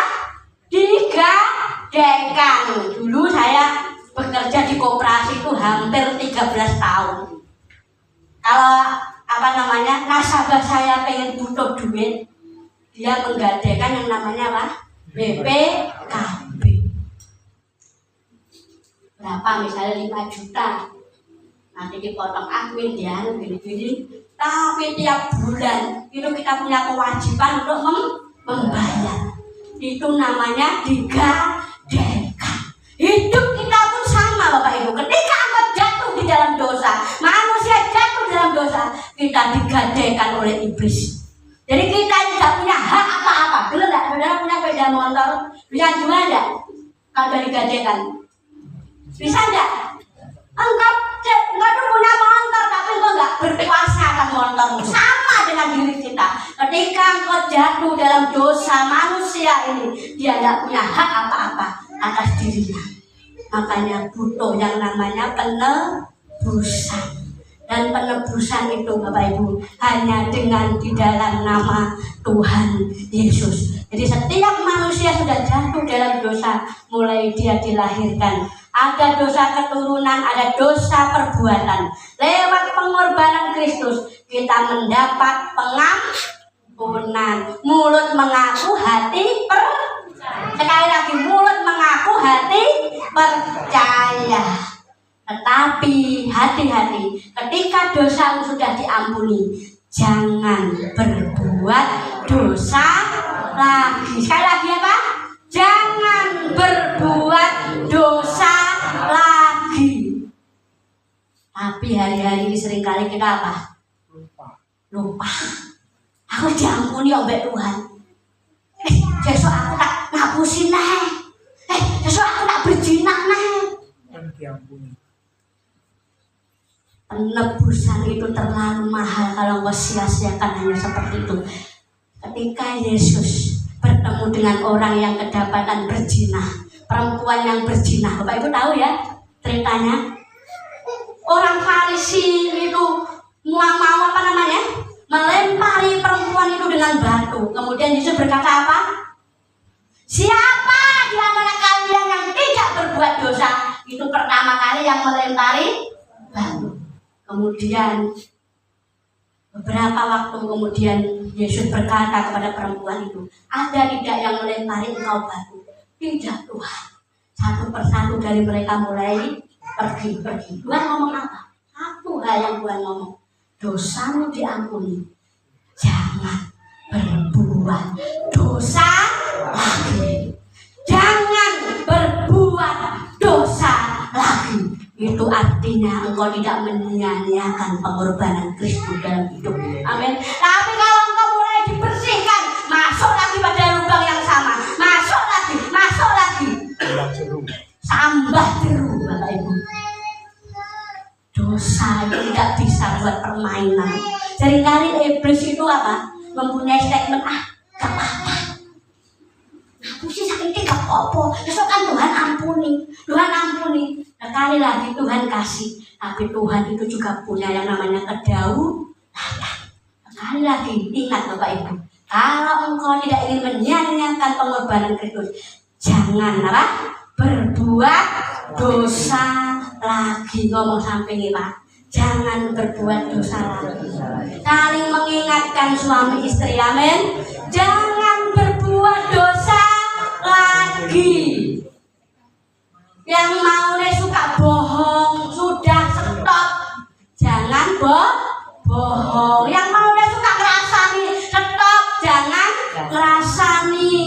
Digadaikan. Dulu saya bekerja di koperasi itu hampir 13 tahun. Kalau nasabah saya pengen butuh duit, dia menggadaikan yang namanya apa? BPKB. Berapa? Misalnya 5 juta. Nanti dipotong admin dia gini-gini. Tapi tiap bulan itu kita punya kewajiban untuk membayar. Itu namanya digadaikan. Hidup kita pun sama Bapak Ibu. Ketika engkau jatuh di dalam dosa, manusia jatuh dalam dosa, kita digadaikan oleh iblis. Jadi kita tidak punya hak apa-apa. Benar enggak? Saudara punya sepeda motor, bisa jual enggak? Kalau digadaikan, bisa enggak? Engkau tuh punya motor, tapi engkau enggak berkuasa akan motormu. Sama dengan diri kita. Ketika engkau jatuh dalam dosa, manusia ini dia tidak punya hak apa-apa atas dirinya. Makanya butuh yang namanya penebusan. Dan penebusan itu Bapak Ibu hanya dengan di dalam nama Tuhan Yesus. Jadi setiap manusia sudah jatuh dalam dosa mulai dia dilahirkan. Ada dosa keturunan, ada dosa perbuatan. Lewat pengorbanan Kristus kita mendapat pengampunan. Mulut mengaku, hati percaya. Sekali lagi, mulut mengaku, hati percaya. Tetapi hati-hati, ketika dosamu sudah diampuni, jangan berbuat dosa lagi. Sekali lagi apa? Jangan berbuat dosa lagi. Tapi hari-hari ini seringkali kita apa? Lupa. Aku diampuni oleh Tuhan. Besok aku tak ngapusin besok aku tak berzina diampuni. Penebusan itu terlalu mahal kalau kau sia-siakan hanya seperti itu. Ketika Yesus bertemu dengan orang yang kedapatan berzina, perempuan yang berzina, Bapak Ibu tahu ya ceritanya? Orang Farisi itu mau melempari perempuan itu dengan batu. Kemudian Yesus berkata apa? Siapa di antara kalian yang tidak berbuat dosa? Itu pertama kali yang melempari batu. Kemudian beberapa waktu kemudian Yesus berkata kepada perempuan itu, ada tidak yang melempari engkau batu? Tidak Tuhan. Satu persatu dari mereka mulai pergi. Tuhan ngomong apa? Satu hal yang Tuhan ngomong, dosamu diampuni, jangan berbuat dosa lagi. Jangan berbuat dosa lagi. Itu artinya engkau tidak menyia-nyiakan pengorbanan Kristus dalam hidup. Amin. Tapi kalau engkau mulai dibersihkan, masuk lagi pada lubang yang sama, masuk lagi, tambah jeru, Bapak Ibu. Dosa itu tidak bisa buat permainan. Seringkali iblis itu apa? Mempunyai statement, gak apa-apa. Aku sih sakitnya gak apa-apa. Besok kan Tuhan ampuni. Sekali lagi Tuhan kasih. Tapi Tuhan itu juga punya yang namanya kedaulatan. Sekali lagi ingat Bapak Ibu. Kalau engkau tidak ingin menyia-nyiakan pengorbanan Kristus, jangan berbuat dosa lagi. Ngomong samping ini Pak. Jangan berbuat dosa lagi. Saling mengingatkan suami istri, amin. Jangan berbuat dosa lagi. Yang mau suka bohong, sudah stop. Jangan bohong. Yang mau suka ngerasani, stop. Jangan ngerasani.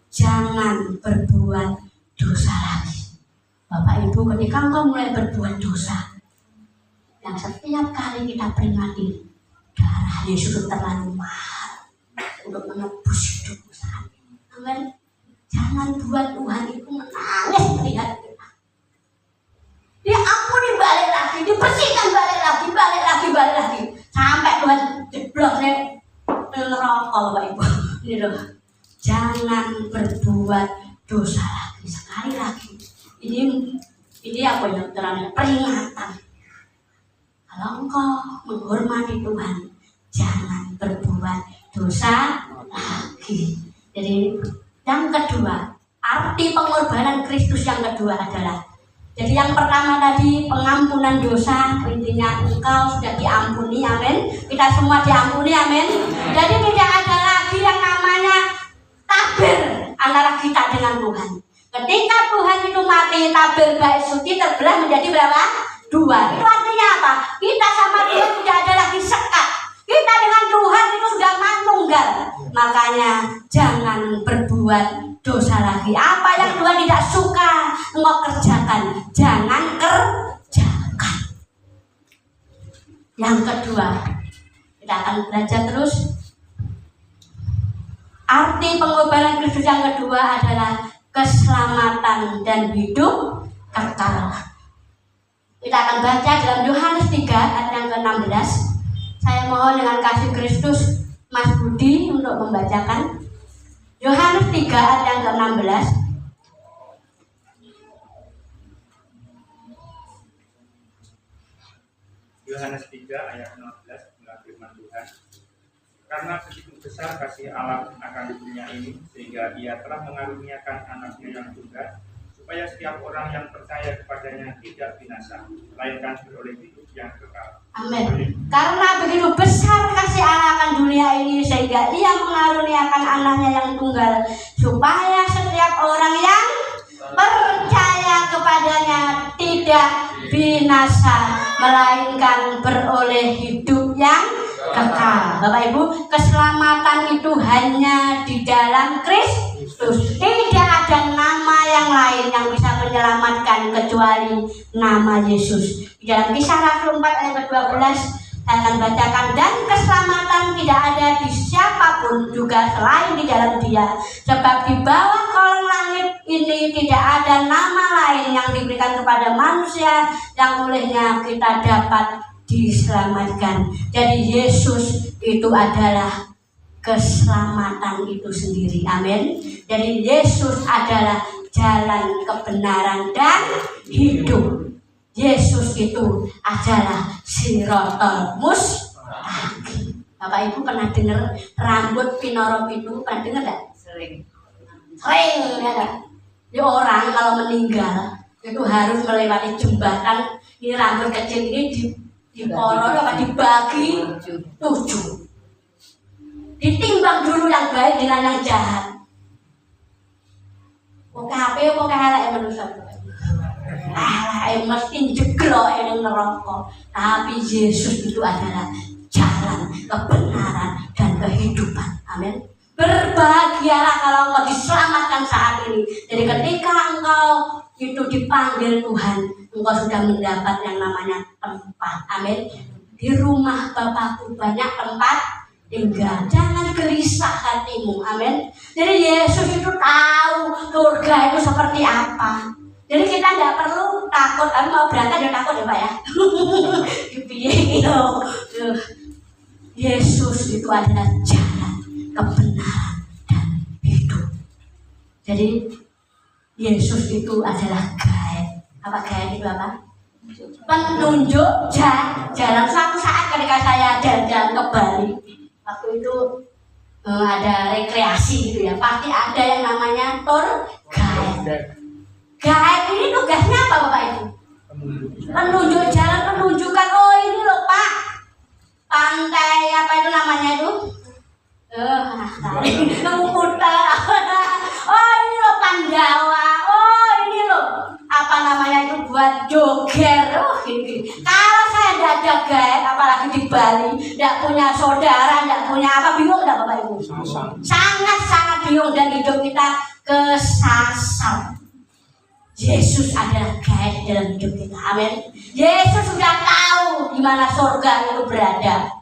Jangan berbuat dosa lagi. Bapak Ibu, ketika engkau mulai berbuat dosa, yang setiap kali kita peringati, darah Yesus terlalu mahal untuk menebus hidupmu saat ini. Amin. Jangan buat Tuhan itu menangis melihat kita. Dia ampuni, balik lagi, dibersihkan, balik lagi, sampai Tuhan jebloknya neraka, Bapak Ibu. Ini loh. Jangan berbuat dosa lagi. Sekali lagi. Ini apa yang terang peringatan. Kalau engkau menghormati Tuhan, jangan berbuat dosa lagi. Jadi yang kedua, arti pengorbanan Kristus yang kedua adalah, jadi yang pertama tadi pengampunan dosa, intinya engkau sudah diampuni, amin. Kita semua diampuni, amin. Jadi tidak ada lagi yang namanya tabir antara kita dengan Tuhan. Ketika Tuhan itu mati, tabir baik suci terbelah menjadi berapa? 2. Itu artinya apa? Kita sama Tuhan tidak ada lagi sekat. Kita dengan Tuhan itu sudah manunggal. Makanya jangan berbuat dosa lagi. Apa yang Tuhan tidak suka engkau kerjakan, jangan kerjakan. Yang kedua, kita akan belajar terus. Arti pengorbanan Kristus yang kedua adalah keselamatan dan hidup kekal. Kita akan baca dalam Yohanes 3 ayat yang ke-16. Saya mohon dengan kasih Kristus Mas Budi untuk membacakan Yohanes 3 ayat yang ke-16. Yohanes 3 ayat 16 firman Tuhan. Karena begitu besar kasih Allah akan dunia ini, sehingga Dia telah mengaruniakan anaknya yang tunggal, supaya setiap orang yang percaya kepadanya tidak binasa, melainkan beroleh hidup yang kekal. Amin. Karena begitu besar kasih Allah akan dunia ini, sehingga Ia mengaruniakan anaknya yang tunggal, supaya setiap orang yang percaya kepadanya tidak binasa, melainkan beroleh hidup yang kekal. Bapak Ibu, keselamatan itu hanya di dalam Kristus. Tidak ada nama yang lain yang bisa menyelamatkan kecuali nama Yesus. Di dalam Kisah Rasul 4 ayat ke-12 saya akan bacakan, dan keselamatan tidak ada di siapapun juga selain di dalam Dia, sebab di bawah kolong langit ini tidak ada nama lain yang diberikan kepada manusia yang olehnya kita dapat diselamatkan. Jadi Yesus itu adalah keselamatan itu sendiri, amin. Jadi Yesus adalah jalan kebenaran dan hidup. Yesus itu adalah Siratal Mustaqim. Bapak Ibu pernah dengar rambut pinorop itu? Pernah dengar gak? Sering ya gak? Di orang kalau meninggal itu harus melewati jembatan. Ini rambut kecil ini diporong apa dibagi 7. Ditimbang dulu yang baik dengan yang jahat. Oke HP, oke halak yang manusia. Yang mesti jeglok yang neraka. Tapi Yesus itu adalah jalan kebenaran dan kehidupan. Amin. Berbahagialah kalau engkau diselamatkan saat ini. Jadi ketika engkau itu dipanggil Tuhan, engkau sudah mendapat yang namanya tempat. Amin. Di rumah Bapakku banyak tempat tinggal. Jangan gelisah hatimu. Amin. Jadi Yesus itu tahu surga itu seperti apa. Jadi kita tidak perlu takut. Mau berangkat ya takut ya Pak ya. Yesus itu adalah jalan, kebenaran, dan hidup. Jadi Yesus itu adalah guide. Apa guide itu apa? Penunjuk jalan. Suatu saat ketika saya jalan-jalan ke Bali, waktu itu ada rekreasi gitu ya, pasti ada yang namanya tour guide. Guide ini tugasnya apa Bapak Ibu? Penunjuk jalan, penunjukkan, oh ini loh Pak, pantai apa itu namanya itu? Kuta. Oh ini loh Pandawa. Oh ini loh apa namanya itu buat joger. Oh gini. Kalau saya tidak ada guide, apalagi di Bali, tidak punya saudara, tidak punya apa, bingung tidak Bapak Ibu? Sangat bingung dan hidup kita kesasar. Yesus adalah guide dalam hidup kita. Amin. Yesus sudah tahu di mana surga itu berada.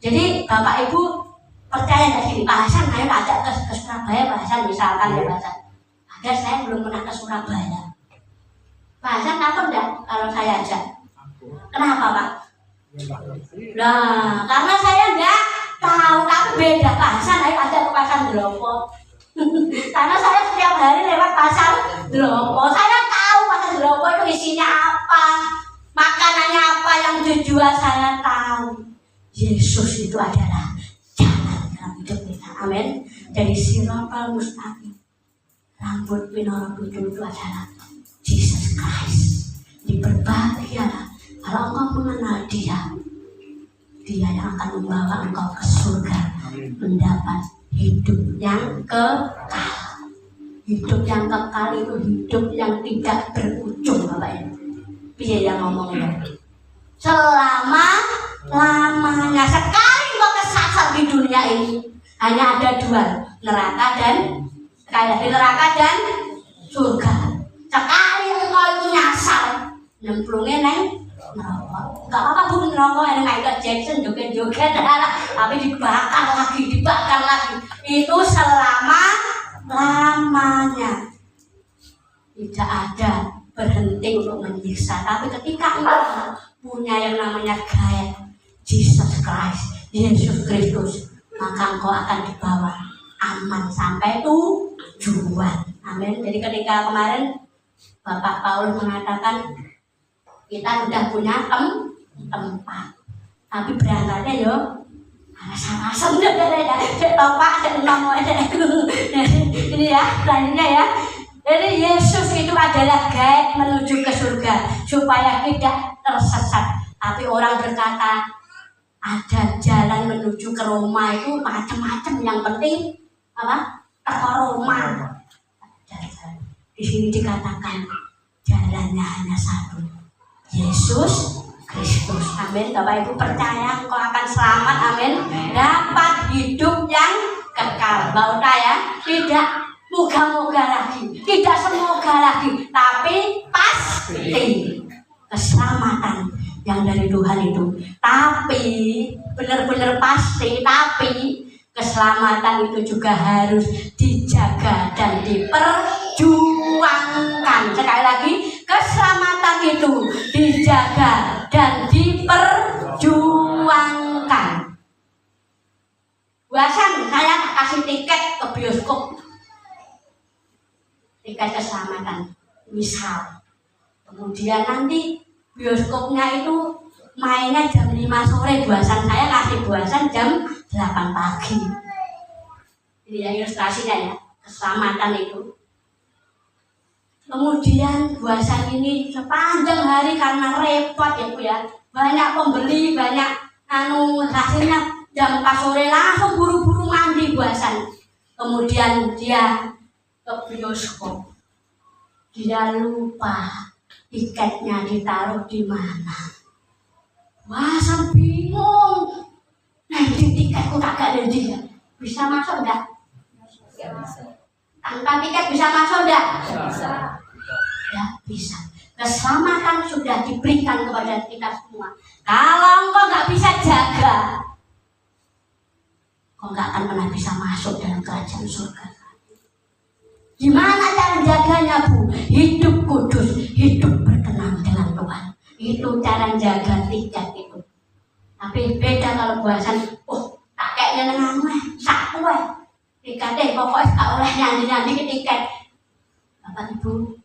Jadi Bapak Ibu percaya nggak sih? Pak Hasan, ayo ajak ke Surabaya, Pak Hasan misalkan ya Pak Hasan. Ada saya belum pernah ke Surabaya. Pak Hasan takut nggak kalau saya ajak? Kenapa Pak? Nah, karena saya nggak tahu, tapi beda Pak Hasan, ayo ajak ke Pasar Delopo. Karena saya setiap hari lewat Pasar Delopo, saya tahu Pasar Delopo itu isinya apa, makanannya apa yang dijual, saya tahu. Yesus itu adalah jalan dalam hidup kita. Amin. Dari Siratal Mustaqim, rambut pinara tujuh itu adalah Jesus Christ. Berbahagialah kalau engkau mengenal Dia yang akan membawa engkau ke surga, mendapat hidup yang kekal. Hidup yang kekal itu hidup yang tidak berujung Bapak Ibu. Dia yang ngomongnya selama-lamanya. Sekali engkau kesasar di dunia ini, hanya ada dua, neraka dan neraka dan surga. Sekali engkau itu nyasar, nyemplungnya neng neraka. Gak apa-apa Bu, neraka ada Michael Jackson joget-joget, tapi dibakar lagi. Itu selama-lamanya. Tidak ada berhenti untuk menyiksa. Tapi ketika engkau punya yang namanya guide, Jesus Christ, Yesus Kristus, maka engkau akan dibawa aman sampai tujuan. Amin. Jadi ketika kemarin Bapak Paulus mengatakan kita sudah punya tempat, tapi berangkatnya yo rasa-rasa ini ya selanjutnya ya. Jadi Yesus itu adalah guide menuju ke surga supaya tidak tersesat. Tapi orang berkata ada jalan menuju ke Roma itu macam-macam, yang penting apa? Ke Roma. Di sini dikatakan jalannya hanya satu, Yesus Kristus. Amin. Bapak Ibu percaya engkau akan selamat. Amin. Dapat hidup yang kekal. Bauta ya, tidak moga-moga lagi, tidak semoga lagi, tapi pasti keselamatan yang dari Tuhan itu. Tapi benar-benar pasti, tapi keselamatan itu juga harus dijaga dan diperjuangkan. Sekali lagi, keselamatan itu dijaga dan diperjuangkan. Bu Hasan, saya kasih tiket ke bioskop, tiket keselamatan misal. Kemudian nanti bioskopnya itu mainnya jam 5 sore, Bu Hasan, saya kasih Bu Hasan jam 8 pagi. Ini ya ilustrasinya ya, keselamatan itu. Kemudian Bu Hasan ini sepanjang hari karena repot ya Bu ya, banyak pembeli, banyak hasilnya jam 4 sore langsung buru-buru mandi Bu Hasan. Kemudian dia ke bioskop, dia lupa tiketnya ditaruh di mana. Wah, saya bingung. Nanti tiketku kagak ada dia. Bisa masuk enggak? Tanpa tiket bisa masuk enggak? Bisa. Ya bisa. Keselamatan sudah diberikan kepada kita semua. Kalau engkau nggak bisa jaga, engkau nggak akan pernah bisa masuk dalam kerajaan surga. Gimana cara jaganya, Bu? Hidup kudus, hidup berkenan dengan Tuhan. Itu cara jaga tiket itu. Tapi beda kalau buasan, tak kayaknya dengan satu tiketnya pokoknya gak oleh nyanyi-nyanyi tiket. Bapak Ibu,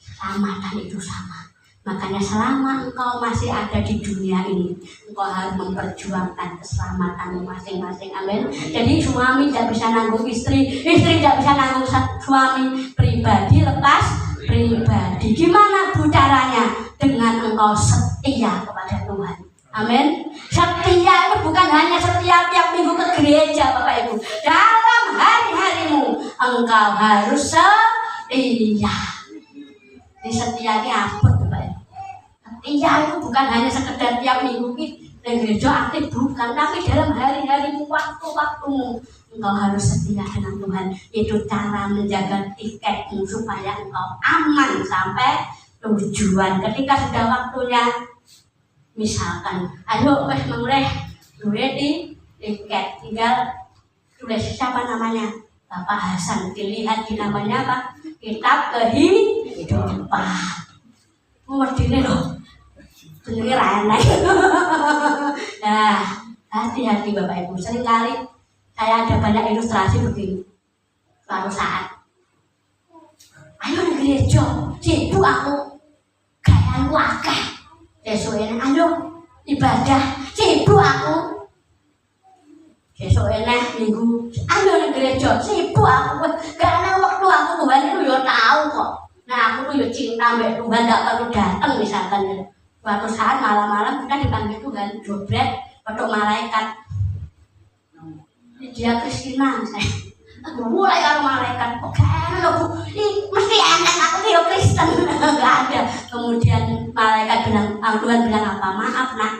selamatan itu sama. Makanya selama engkau masih ada di dunia ini, engkau harus memperjuangkan keselamatanmu masing-masing. Amin. Jadi suami tidak bisa nanggung istri, istri tidak bisa nanggung suami. Pribadi lepas pribadi. Gimana Bu caranya? Dengan engkau setia kepada Tuhan. Amin. Setia itu bukan hanya setia tiap minggu ke gereja, Bapak Ibu. Dalam hari-harimu engkau harus setia. Di setia ini apa, Bapak Ibu? Setia itu bukan hanya sekedar tiap minggu dan gereja aktif, bukan. Tapi dalam hari-harimu, waktu-waktumu engkau harus setia dengan Tuhan. Itu cara menjaga tiketmu supaya engkau aman sampai tujuan. Ketika sudah waktunya, misalkan, ayo wes mulai duit di tiket, tinggal tulis siapa namanya, Bapak Hasan, dilihat di namanya apa, kitab kehidupan. Mesti loh, sendiri aneh. Nah, hati-hati Bapak Ibu. Seringkali saya ada banyak ilustrasi begini. Suatu saat, ayo di gereja, sibuk aku, gayaan wakah. Besoknya, ayo ibadah, sibuk aku. Besoknya minggu, ayo di gereja, sibuk aku. Karena waktu aku Tuhan itu ya tahu kok. Nah aku tuh ya cinta mbak Tuhan, gak perlu datang misalkan. Suatu saat malam-malam kita dipanggil Tuhan, jobret, petuk malaikat. Dia Kristina misalnya. Aku mulai kalau malaikat, kok kayaknya loh Bu, mesti enak aku dia Kristen. Gak ada. Kemudian malaikat bilang, Tuhan bilang apa? Maaf nak,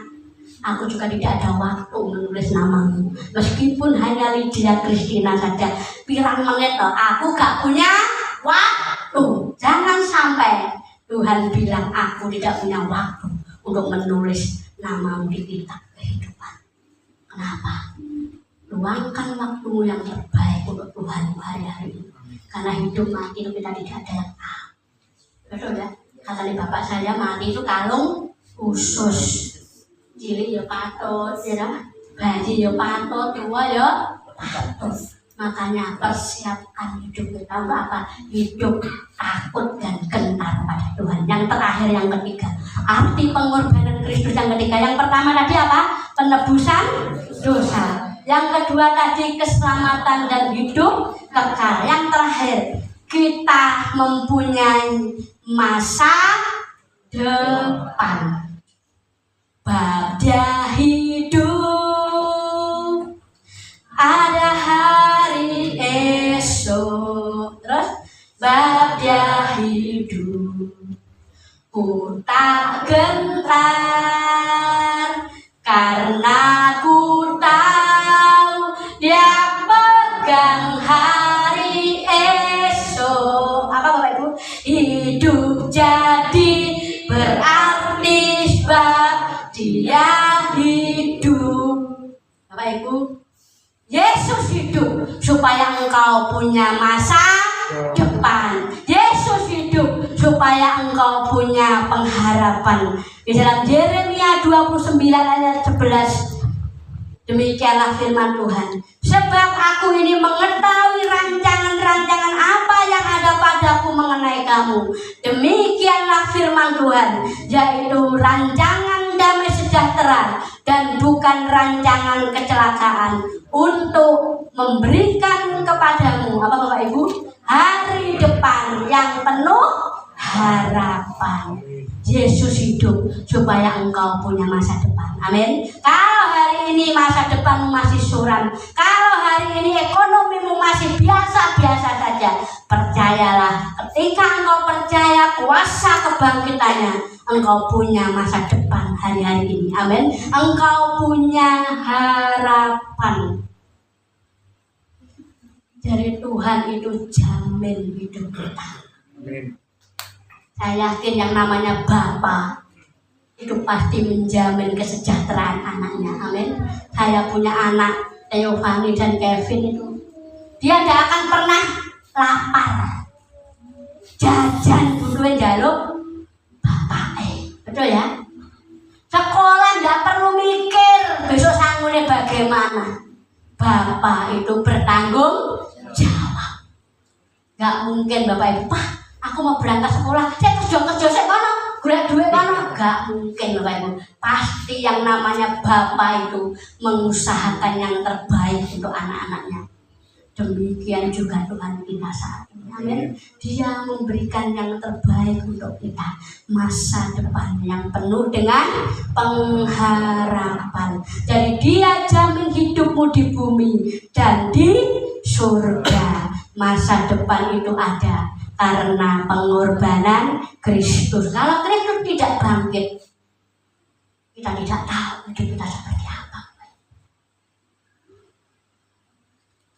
aku juga tidak ada waktu menulis namamu. Meskipun hanya Lydia Kristina saja, pirang menit loh, aku gak punya waktu. Jangan sampai Tuhan bilang aku tidak punya waktu untuk menulis namamu di kitab kehidupan. Kenapa? Luangkan waktumu yang terbaik untuk Tuhan hari-hari ini. Karena hidup mati itu kita tidak ada yang tahu. Betul ya? Kata bapak saya, mati itu kalung khusus. Cilik ya patut, ya, bayi ya patut, tua ya patut. Makanya persiapkan hidup kita untuk apa? Hidup takut dan gentar pada Tuhan. Yang terakhir, yang ketiga, arti pengorbanan Kristus yang ketiga. Yang pertama tadi apa? Penebusan dosa. Yang kedua tadi keselamatan dan hidup kekal. Yang terakhir, kita mempunyai masa depan. Pada hidup ada hari esok. Terus pada hidup ku tak gentar, karena ku tahu Dia pegang hari esok. Apa Bapak Ibu? Hidup jadi berarti sebab Dia hidup. Bapak Ibu, Yesus hidup supaya engkau punya masa depan. Yesus hidup supaya engkau punya pengharapan. Di dalam Yeremia 29 ayat 11, demikianlah firman Tuhan. Sebab aku ini mengetahui rancangan-rancangan apa yang ada padaku mengenai kamu. Demikianlah firman Tuhan, yaitu rancangan damai sejahtera dan bukan rancangan kecelakaan, untuk memberikan kepadamu, apa Bapak Ibu? Hari depan yang penuh harapan. Yesus hidup supaya engkau punya masa depan. Amin. Kalau hari ini masa depanmu masih suram, kalau hari ini ekonomimu masih biasa-biasa saja, percayalah, ketika engkau percaya kuasa kebangkitannya, engkau punya masa depan hari-hari ini. Amin. Engkau punya harapan. Dari Tuhan itu jamin hidup kita. Amin. Saya yakin yang namanya Bapa itu pasti menjamin kesejahteraan anaknya. Amin. Saya punya anak Theophany dan Kevin itu, dia tidak akan pernah lapar. Jajan dulu jaluk bapak, betul ya. Sekolah tidak perlu mikir besok sanggulnya bagaimana. Bapak itu bertanggung jawab. Gak mungkin bapak ibu, Pak, aku mau berangkat sekolah, saya kerja saya mana, golek duit mana? Gak mungkin bapak ibu. Pasti yang namanya bapak itu mengusahakan yang terbaik untuk anak-anaknya. Demikian juga Tuhan kita saat ini. Amin. Dia memberikan yang terbaik untuk kita, masa depan yang penuh dengan pengharapan. Jadi dia jamin hidupmu di bumi dan di surga. Masa depan itu ada karena pengorbanan Kristus. Kalau Kristus tidak bangkit, kita tidak tahu hidup kita seperti apa.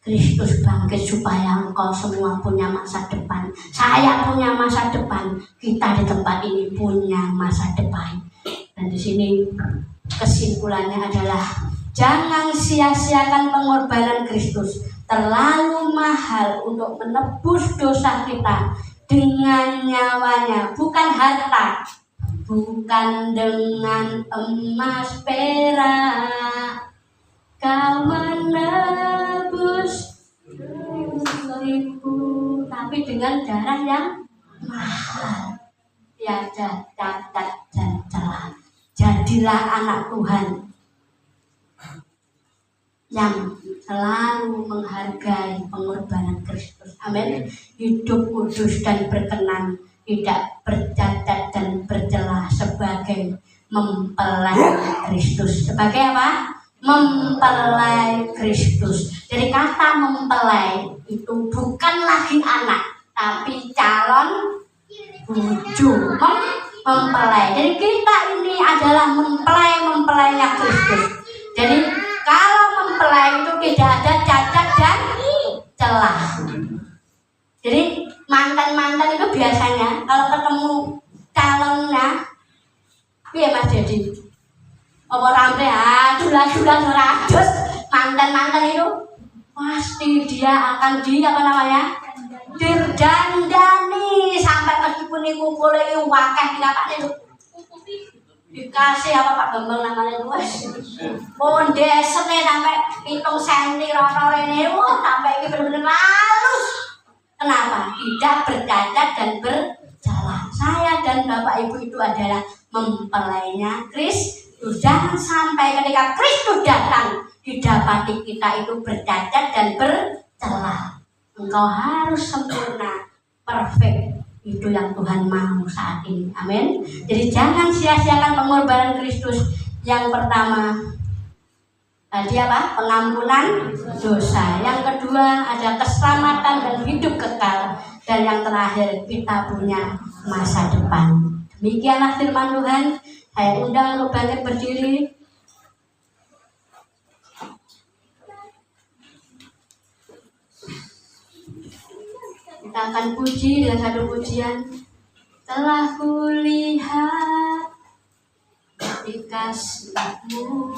Kristus bangkit supaya engkau semua punya masa depan. Saya punya masa depan. Kita di tempat ini punya masa depan. Dan di sini kesimpulannya adalah jangan sia-siakan pengorbanan Kristus. Terlalu mahal untuk menebus dosa kita dengan nyawanya, bukan harta, bukan dengan emas perak. Kau menebus ribu, tapi dengan darah yang mahal, tiada cacat dan celah. Jadilah anak Tuhan yang selalu menghargai pengorbanan Kristus. Amin. Hidup kudus dan berkenan, tidak bercacat dan bercelah, sebagai mempelai Kristus. Sebagai apa? Mempelai Kristus. Jadi kata mempelai itu bukan lagi anak, tapi calon bojo. Mempelai. Jadi kita ini adalah mempelainya Kristus. Jadi kalau mempelai itu tidak ada cacat dan celah. Jadi mantan-mantan itu biasanya kalau ketemu calonnya, iya Mas Dedi, orang sudah mantan itu pasti dia akan didandani sampai meskipun itu kulit wakeh itu dikasih apa Pak Bambang namanya luas pondesene sampai 7 cm rono rene sampai ini benar-benar halus. Kenapa? Tidak bercacat dan bercelah. Saya dan Bapak Ibu itu adalah mempelainya Kristus. Jangan sampai ketika Kristus datang didapati kita itu bercacat dan bercelah. Engkau harus sempurna, perfect. Itu yang Tuhan mau saat ini. Amin. Jadi jangan sia-siakan pengorbanan Kristus. Yang pertama tadi apa? Pengampunan dosa. Yang kedua ada keselamatan dan hidup kekal. Dan yang terakhir kita punya masa depan. Demikianlah firman Tuhan. Saya undang untuk bangkit berdiri. Kita akan puji dengan satu pujian. Telah kulihat di kasih-Mu,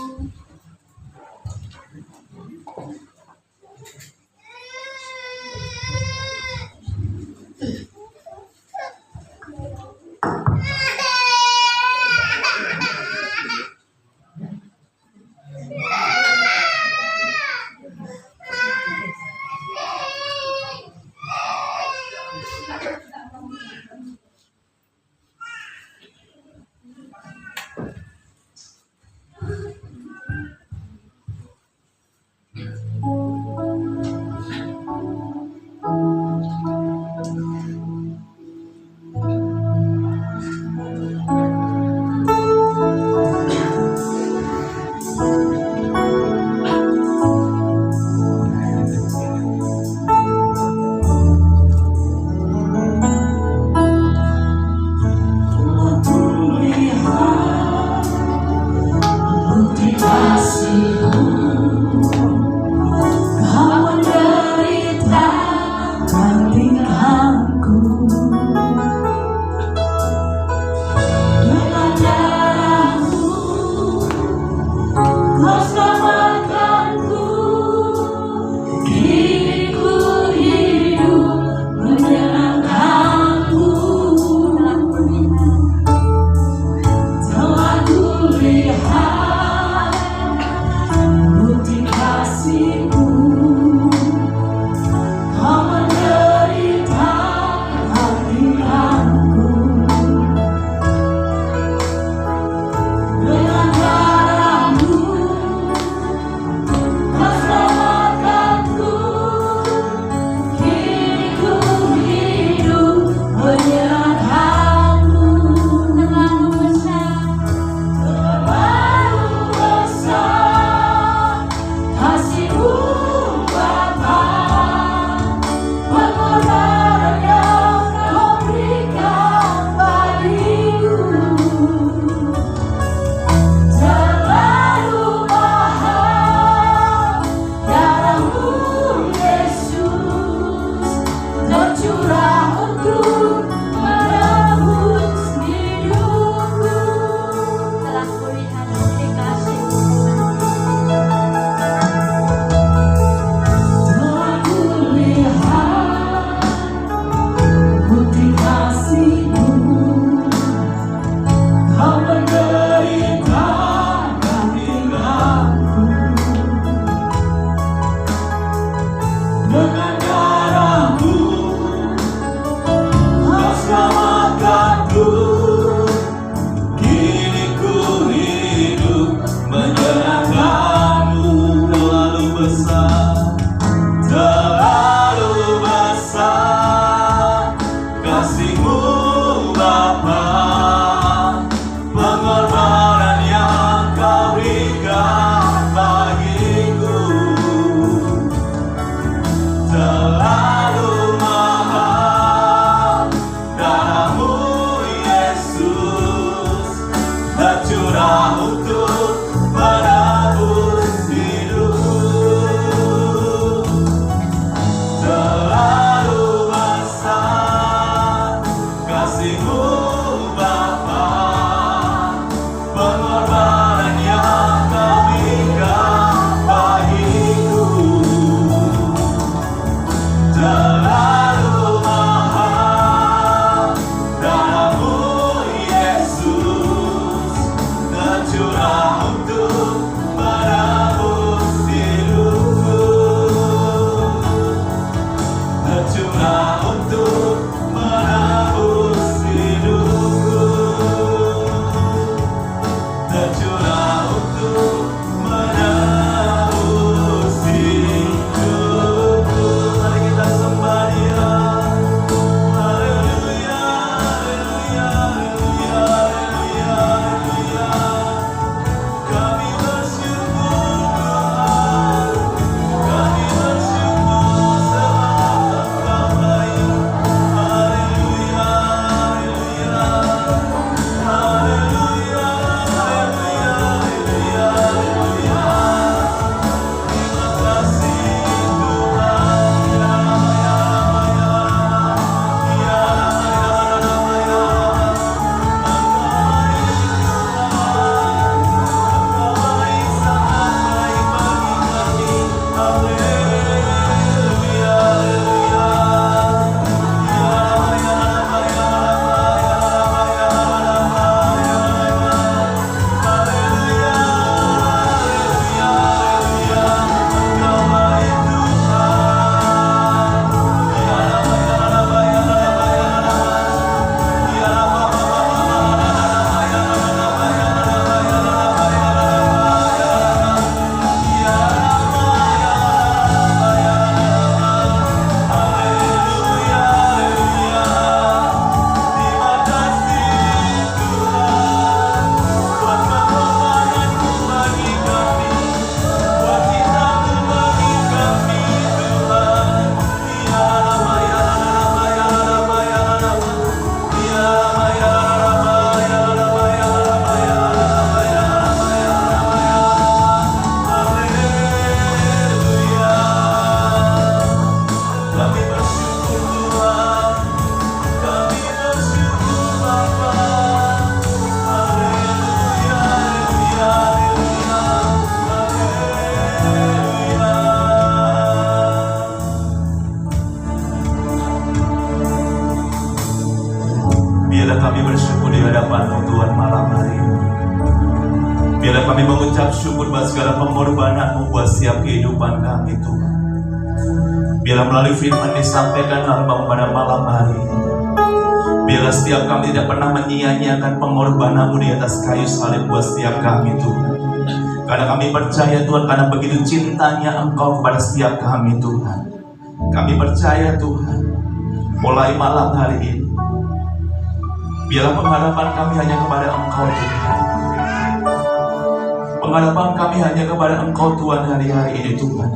kami bersyukur di hadapan-Mu Tuhan malam hari ini. Biarlah kami mengucap syukur buat segala pengorbanan-Mu buat setiap kehidupan kami Tuhan. Biarlah melalui firman disampaikan Hamba pada malam hari ini, biarlah setiap kami tidak pernah menyia-nyiakan pengorbanan-Mu di atas kayu salib buat setiap kami Tuhan. Karena kami percaya Tuhan, karena begitu cintanya Engkau kepada setiap kami Tuhan. Kami percaya Tuhan, mulai malam hari ini, biarlah pengharapan kami hanya kepada Engkau Tuhan. Pengharapan kami hanya kepada Engkau Tuhan hari-hari ini Tuhan.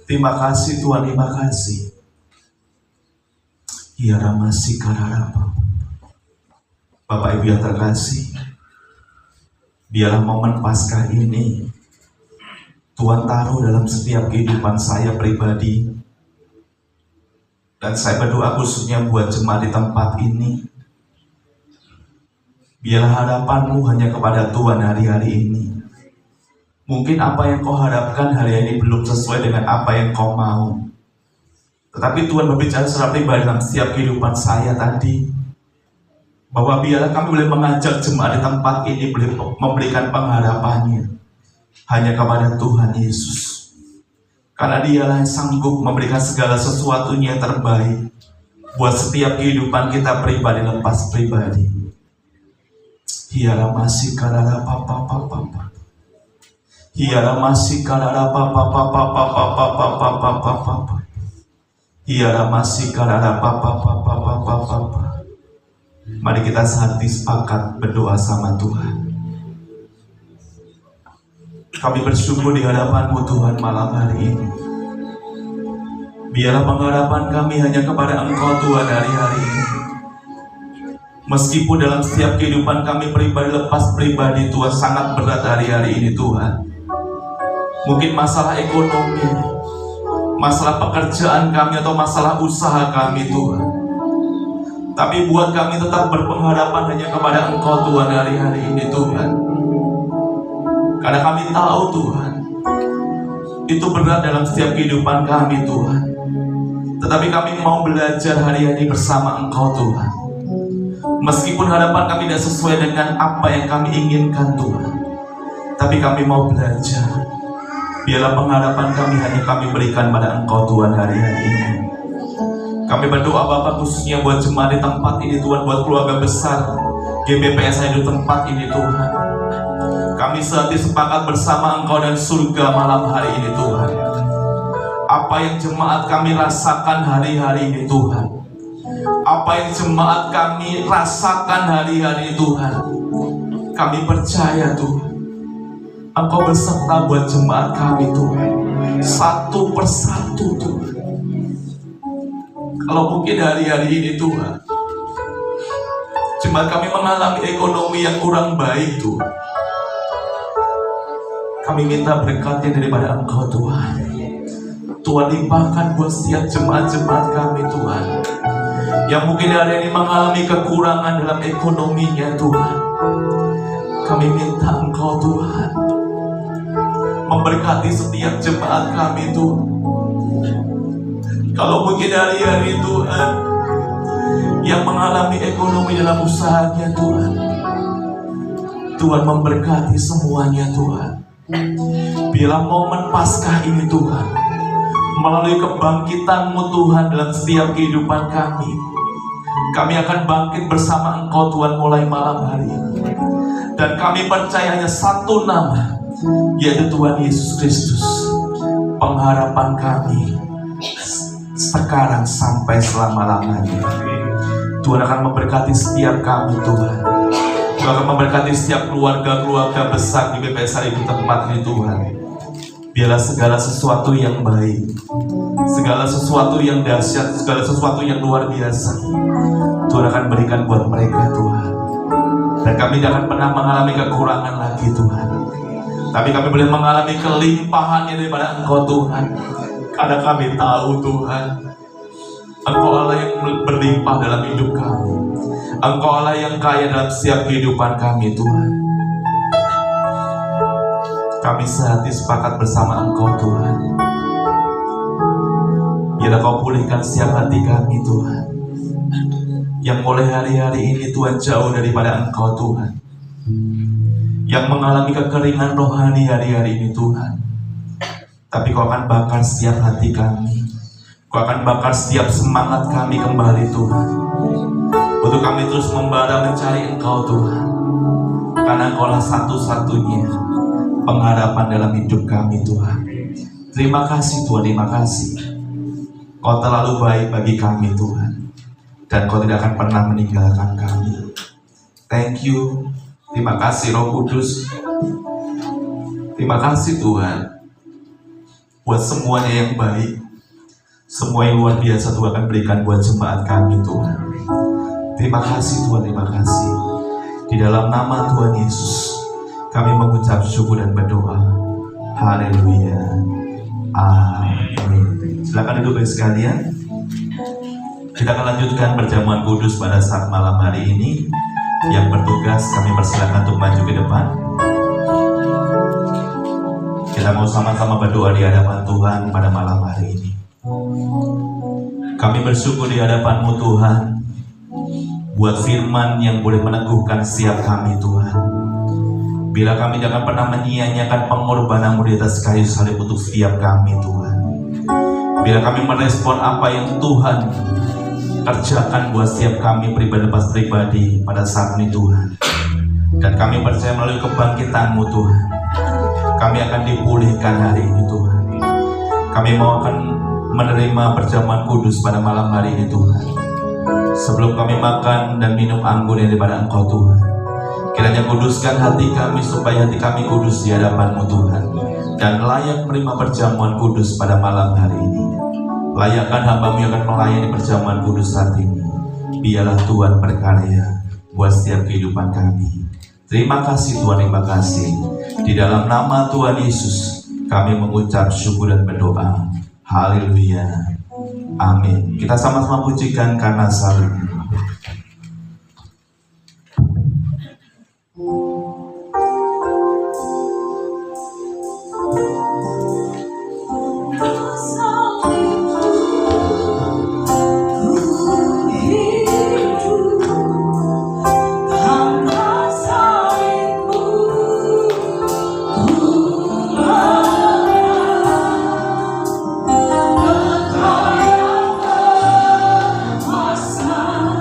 Terima kasih Tuhan, terima kasih. Ya Ramasi Kararapa. Bapak Ibu yang terkasih, biarlah momen Paskah ini Tuhan taruh dalam setiap kehidupan saya pribadi. Dan saya berdoa khususnya buat jemaat di tempat ini. Biarlah harapan-Mu hanya kepada Tuhan hari-hari ini. Mungkin apa yang kau harapkan hari ini belum sesuai dengan apa yang kau mau. Tetapi Tuhan berbicara secara pribadi dalam setiap kehidupan saya tadi, bahwa biarlah kami boleh mengajak jemaat di tempat ini boleh memberikan pengharapannya hanya kepada Tuhan Yesus. Karena Dialah yang sanggup memberikan segala sesuatunya yang terbaik buat setiap kehidupan kita pribadi lepas pribadi. Hiara masih karara papa papa papa. Hiara masih karara papa papa papa papa papa papa. Hiara masih karara papa papa papa papa. Mari kita sehati sepakat berdoa sama Tuhan. Kami bersyukur di hadapan-Mu Tuhan malam hari ini. Biarlah pengharapan kami hanya kepada Engkau Tuhan hari-hari ini. Meskipun dalam setiap kehidupan kami pribadi lepas pribadi Tuhan sangat berat hari-hari ini Tuhan. Mungkin masalah ekonomi, masalah pekerjaan kami atau masalah usaha kami Tuhan. Tapi buat kami tetap berpengharapan hanya kepada Engkau Tuhan hari-hari ini Tuhan. Karena kami tahu Tuhan, itu berat dalam setiap kehidupan kami Tuhan. Tetapi kami mau belajar hari ini bersama Engkau Tuhan. Meskipun harapan kami tidak sesuai dengan apa yang kami inginkan Tuhan, tapi kami mau belajar. Biarlah pengharapan kami hanya kami berikan pada Engkau Tuhan hari-hari ini. Kami berdoa Bapak khususnya buat jemaat di tempat ini Tuhan, buat keluarga besar GBPS di tempat ini Tuhan. Kami sehati sepakat bersama Engkau dan surga malam hari ini Tuhan. Apa yang jemaat kami rasakan hari-hari ini Tuhan, apa yang jemaat kami rasakan hari-hari ini Tuhan, kami percaya Tuhan, Engkau berserta buat jemaat kami Tuhan, satu persatu Tuhan. Kalau mungkin hari-hari ini Tuhan, jemaat kami mengalami ekonomi yang kurang baik Tuhan, kami minta berkatnya daripada Engkau Tuhan. Tuhan limpahkan buat setiap jemaat-jemaat kami Tuhan, yang mungkin hari ini mengalami kekurangan dalam ekonominya Tuhan. Kami minta Engkau Tuhan memberkati setiap jemaat kami Tuhan. Kalau mungkin hari-hari Tuhan yang mengalami ekonomi dalam usahanya Tuhan, Tuhan memberkati semuanya Tuhan. Bila momen Paskah ini Tuhan, melalui kebangkitan-Mu Tuhan dalam setiap kehidupan kami akan bangkit bersama Engkau Tuhan mulai malam hari ini. Dan kami percaya hanya satu nama, yaitu Tuhan Yesus Kristus, pengharapan kami sekarang sampai selama-lamanya. Tuhan akan memberkati setiap kami Tuhan. Tuhan akan memberkati setiap keluarga-keluarga besar di BPS di tempat ini Tuhan. Biarlah segala sesuatu yang baik, segala sesuatu yang dahsyat, segala sesuatu yang luar biasa Tuhan akan berikan buat mereka Tuhan. Dan kami tidak akan pernah mengalami kekurangan lagi Tuhan, tapi kami boleh mengalami kelimpahannya daripada Engkau Tuhan. Karena kami tahu Tuhan, Engkau Allah yang berlimpah dalam hidup kami. Engkau Allah yang kaya dalam setiap kehidupan kami Tuhan. Kami sehati sepakat bersama Engkau Tuhan. Biarlah Kau pulihkan setiap hati kami Tuhan. yang mulai hari-hari ini Tuhan jauh daripada Engkau Tuhan, yang mengalami kekeringan rohani hari-hari ini Tuhan, tapi Kau akan bakar setiap hati kami, Kau akan bakar setiap semangat kami kembali Tuhan, untuk kami terus membara mencari Engkau Tuhan, karena Engkau lah satu-satunya pengharapan dalam hidup kami Tuhan. Terima kasih Tuhan, terima kasih. Kau terlalu baik bagi kami Tuhan, dan Kau tidak akan pernah meninggalkan kami. Thank you. Terima kasih Roh Kudus. Terima kasih Tuhan buat semuanya yang baik, semua yang luar biasa Tuhan akan berikan buat jemaat kami Tuhan. Terima kasih Tuhan, terima kasih. Di dalam nama Tuhan Yesus kami mengucap syukur dan berdoa. Haleluya. Amin. Silakan duduk sekalian. Kita akan lanjutkan perjamuan kudus pada saat malam hari ini. Yang bertugas kami persilakan untuk maju ke depan. Kita mau sama-sama berdoa di hadapan Tuhan pada malam hari ini. Kami bersyukur di hadapan-Mu Tuhan, buat firman yang boleh meneguhkan setiap kami Tuhan. Bila kami jangan pernah menyia-nyiakan pengorbanan-Mu di atas kayu salib untuk setiap kami Tuhan. Bila kami merespon apa yang Tuhan kerjakan buat setiap kami pribadi lepas pribadi pada saat ini Tuhan. Dan kami percaya melalui kebangkitan-Mu Tuhan, kami akan dipulihkan hari ini Tuhan. Kami mau akan menerima perjamuan kudus pada malam hari ini Tuhan. Sebelum kami makan dan minum anggur yang daripada Engkau Tuhan, kiranya kuduskan hati kami supaya hati kami kudus di hadapan-Mu Tuhan, dan layak menerima perjamuan kudus pada malam hari ini. Layakkan hamba-Mu yang akan melayani perjamuan kudus saat ini. Biarlah Tuhan berkarya buat setiap kehidupan kami. Terima kasih Tuhan, terima kasih. Di dalam nama Tuhan Yesus kami mengucap syukur dan berdoa. Haleluya. Amin. Kita sama-sama pujikan karena salib. Masa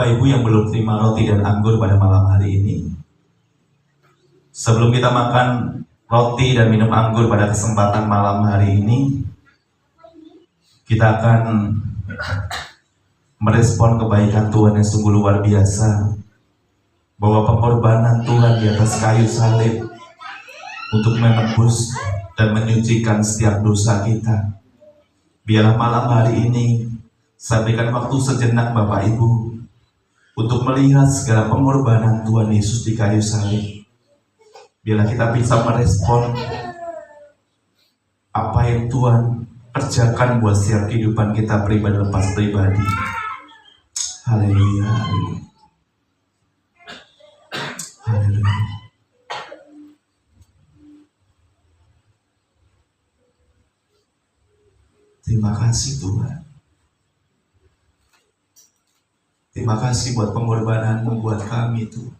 Bapak Ibu yang belum terima roti dan anggur pada malam hari ini? Sebelum kita makan roti dan minum anggur pada kesempatan malam hari ini, kita akan merespon kebaikan Tuhan yang sungguh luar biasa, bahwa pengorbanan Tuhan di atas kayu salib untuk menebus dan menyucikan setiap dosa kita. Biarlah malam hari ini saya berikan waktu sejenak Bapak Ibu untuk melihat segala pengorbanan Tuhan Yesus di kayu salib. Biarlah kita bisa merespon apa yang Tuhan kerjakan buat setiap kehidupan kita pribadi lepas pribadi. Haleluya, haleluya. Haleluya. Terima kasih Tuhan. Terima kasih buat pengorbanan-Mu buat kami Tuhan.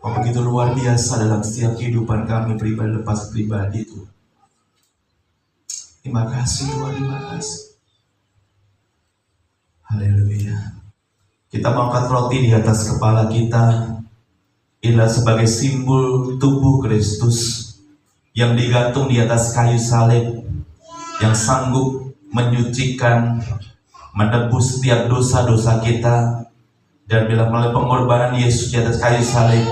Oh, begitu luar biasa dalam setiap kehidupan kami pribadi lepas pribadi Tuhan. Terima kasih Tuhan, terima kasih. Haleluya. Kita mengangkat roti di atas kepala kita. Inilah sebagai simbol tubuh Kristus yang digantung di atas kayu salib, yang sanggup menyucikan, menebus setiap dosa-dosa kita. Dan bila melalui pengorbanan Yesus di atas kayu salib,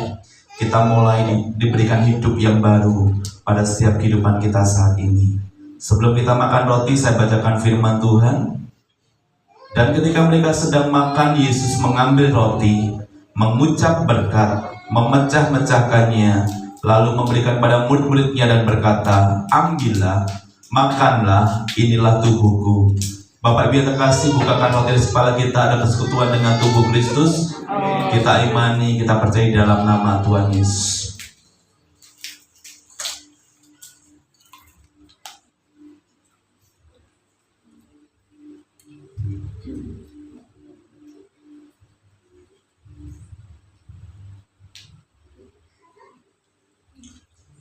kita mulai diberikan hidup yang baru pada setiap kehidupan kita saat ini. Sebelum kita makan roti, saya bacakan firman Tuhan. Dan ketika mereka sedang makan, Yesus mengambil roti, mengucap berkat, memecah-mecahkannya, lalu memberikan pada murid-muridnya dan berkata, "Ambillah, makanlah, inilah tubuhku." Bapak Ibu yang terkasih, bukakan roti di kepala kita, ada persekutuan dengan tubuh Kristus. Kita imani, kita percaya dalam nama Tuhan Yesus.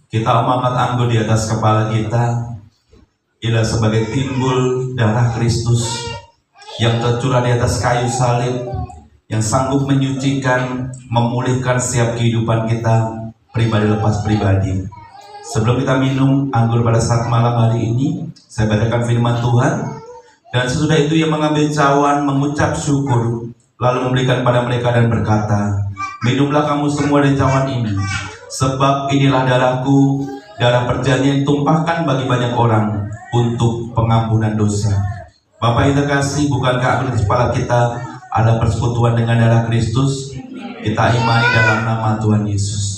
Kita mengangkat anggur di atas kepala kita, ialah sebagai timbul darah Kristus yang tercurah di atas kayu salib, yang sanggup menyucikan, memulihkan setiap kehidupan kita pribadi lepas pribadi. Sebelum kita minum anggur pada saat malam hari ini, saya bacakan firman Tuhan. Dan sesudah itu ia mengambil cawan, mengucap syukur, lalu memberikan pada mereka dan berkata, "Minumlah kamu semua dari cawan ini, sebab inilah darahku, darah perjanjian tumpahkan bagi banyak orang untuk pengampunan dosa." Bapak yang terkasih, bukankah anggur di kepala kita ada persekutuan dengan darah Kristus? Kita imani dalam nama Tuhan Yesus.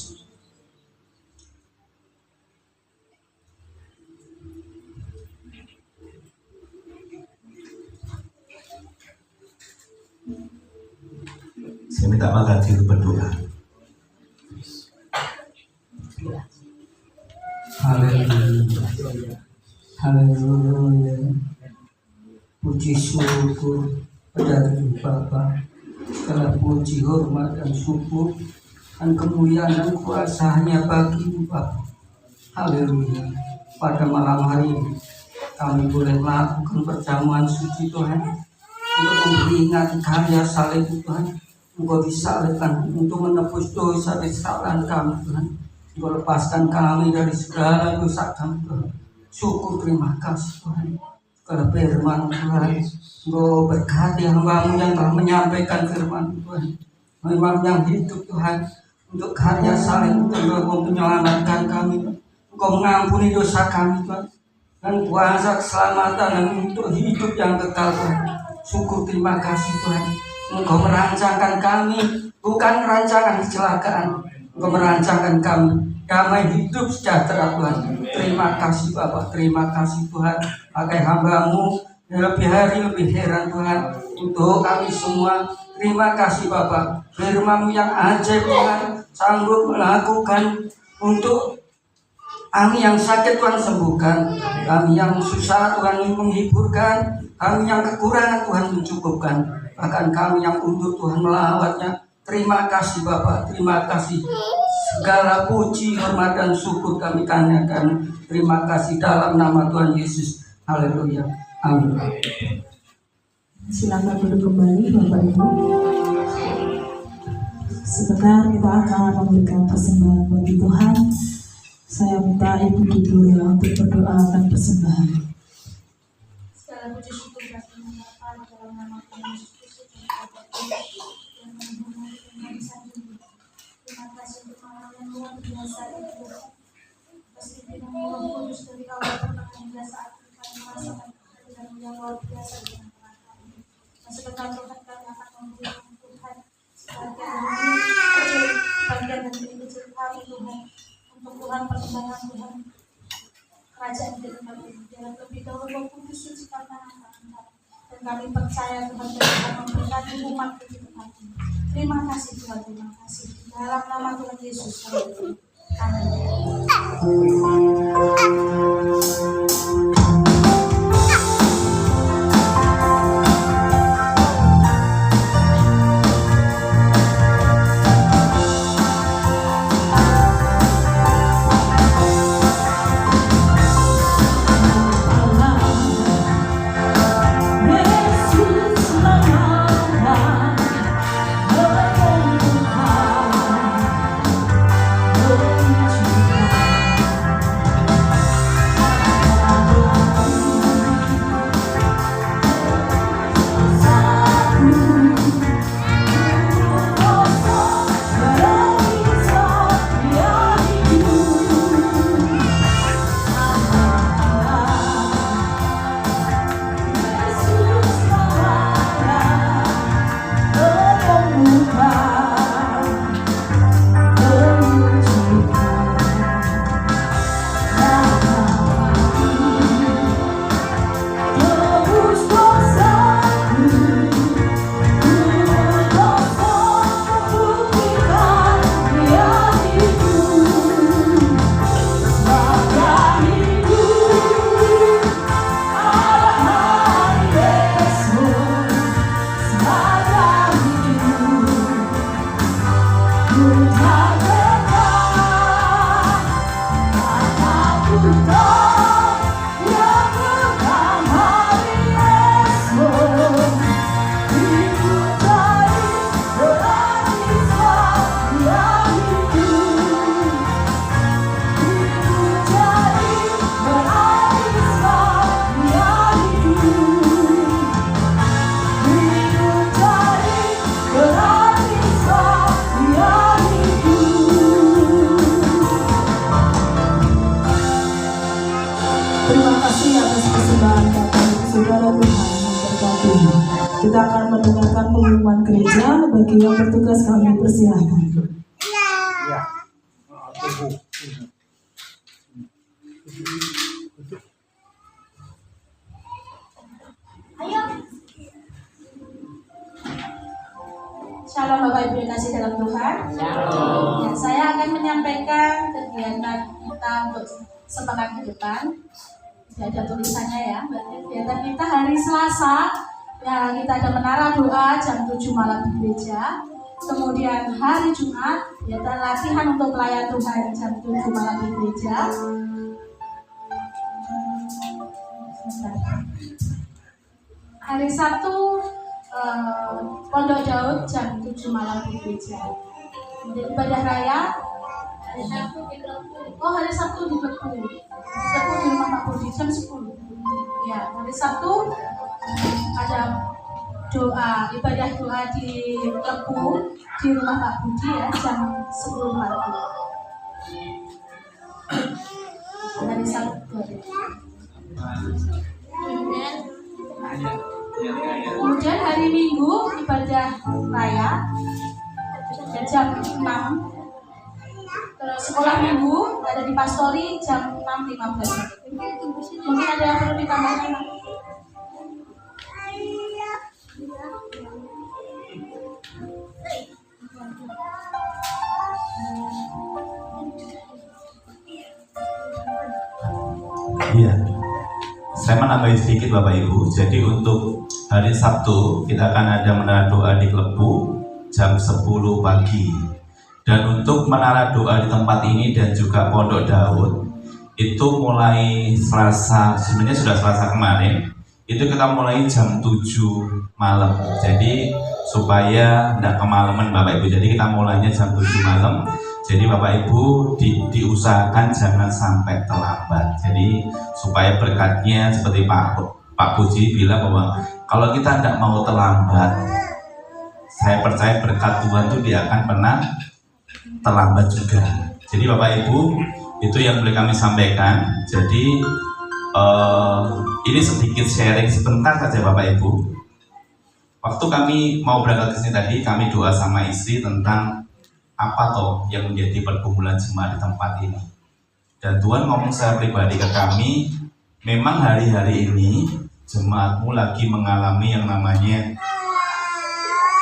Saya minta makan untuk berdoa. Haleluya. Haleluya. Puji syukur pada Bapa. Segala puji, hormat dan syukur dan kemuliaan dan kuasa-Nya bagi Bapa. Haleluya. Pada malam hari ini kami boleh melakukan perjamuan suci Tuhan untuk memperingati karya salib Tuhan. Engkau disalibkan untuk menebus dosa kesalahan kami Tuhan. Engkau lepaskan kami dari segala dosa kami Tuhan. Syukur, terima kasih Tuhan. Segala firman Tuhan, Engkau berkati hamba-Mu yang telah menyampaikan firman Tuhan. Memang yang hidup Tuhan, untuk karya salib Engkau menyelamatkan kami. Engkau mengampuni dosa kami Tuhan, dan kuasa keselamatan dan untuk hidup yang kekal Tuhan. Syukur, terima kasih Tuhan. Engkau merancangkan kami, bukan rancangan kecelakaan. Engkau merancangkan kami damai hidup sejahtera Tuhan. Terima kasih Bapak, terima kasih Tuhan. Pakai hamba-Mu lebih hari lebih heran Tuhan untuk kami semua. Terima kasih Bapak, firman-Mu yang ajaib Tuhan, sanggup melakukan untuk kami yang sakit Tuhan sembuhkan, kami yang susah Tuhan menghiburkan, kami yang kekurangan Tuhan mencukupkan, bahkan kami yang undur Tuhan melawatnya. Terima kasih Bapak, terima kasih. Segala puji, hormat dan syukur kami tanyakan. Terima kasih dalam nama Tuhan Yesus. Haleluya. Amin. Silakan duduk kembali Bapak Ibu. Sebentar kita akan memberikan persembahan bagi Tuhan. Saya minta Ibu Duduk ya untuk berdoa akan persembahan. Segala puji syukur bagi Bapa dalam nama Tuhan Yesus Kristus yang terima kasih untuk malam yang luar biasa itu. Meski dengan Roh Kudus dari awal pertengahan saat kami merasakan kehadiran yang luar biasa di antara kami. Dan sebentar Tuhan kami akan memberikan Tuhan bagian dari kecil kami Tuhan untuk Tuhan perkembangan Tuhan kerajaan di tempat ini. Dalam lebih dahulu Roh Kudus sucikan tangan kami dan kami percaya Tuhan akan memberkati umat di tempat ini. Terima kasih Tuhan, terima kasih. Dalam nama Tuhan Yesus kami berdoa. Amin. Kita akan mendengarkan pengumuman gereja. Bagi yang bertugas kami persilahkan. Ya. Shalom Bapak Ibu yang kasih dalam Tuhan. Ya, saya akan menyampaikan kegiatan kita untuk sepekan ke depan. Tidak ada tulisannya ya. Kegiatan kita hari Selasa. Ya, kita ada menara doa jam 7 malam di gereja. Kemudian hari Jumat, kegiatan latihan untuk pelayan Tuhan jam 7 malam di gereja. Hari Sabtu Pondok Daud jam 7 malam di gereja. Kemudian ibadah raya hari Sabtu di Klepu. Oh, hari Sabtu di Klepu. Klepu di rumah Pak Budi jam 10. Ya, hari Sabtu ada doa, ibadah doa di Klepu di rumah Pak Budi ya jam 10 pagi. Hari Sabtu. Kemudian hari Minggu ibadah raya jam 6. Terus sekolah minggu ada di Pastori jam 6.15. Mungkin ada yang perlu ditambahkan? Iya, saya menambahi sedikit Bapak Ibu. Jadi untuk hari Sabtu kita akan ada menara doa di Klepu jam 10 pagi. Dan untuk menara doa di tempat ini dan juga Pondok Daud itu mulai Selasa, sebenarnya sudah Selasa kemarin, itu kita mulai jam 7 malam. Jadi supaya tidak kemalaman Bapak Ibu. Jadi kita mulainya jam 7 malam. Jadi Bapak Ibu diusahakan jangan sampai terlambat. Jadi supaya berkatnya seperti Pak Puji bilang bahwa kalau kita tidak mau terlambat, saya percaya berkat Tuhan itu dia akan pernah terlambat juga. Jadi Bapak Ibu, itu yang boleh kami sampaikan. Jadi ini sedikit sharing sebentar saja Bapak Ibu. Waktu kami mau berangkat ke sini tadi, kami doa sama istri tentang apa toh yang menjadi pergumulan jemaat di tempat ini. Dan Tuhan ngomong secara pribadi ke kami, memang hari-hari ini jemaatmu lagi mengalami yang namanya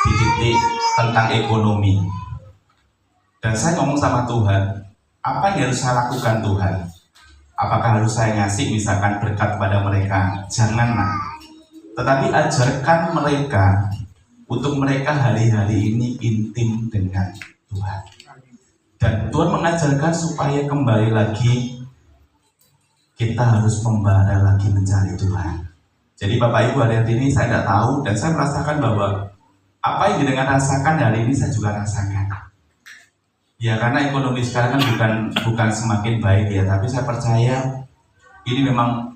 di titik tentang ekonomi. Dan saya ngomong sama Tuhan, apa yang harus saya lakukan Tuhan? Apakah harus saya ngasih misalkan berkat pada mereka? Jangan nak. Tetapi ajarkan mereka untuk mereka hari-hari ini intim dengan Tuhan. Dan Tuhan mengajarkan supaya kembali lagi kita harus membara lagi mencari Tuhan. Jadi Bapak Ibu hari ini saya tidak tahu dan saya merasakan bahwa apa yang dengan rasakan hari ini saya juga rasakan. Ya karena ekonomi sekarang kan bukan semakin baik ya, tapi saya percaya ini memang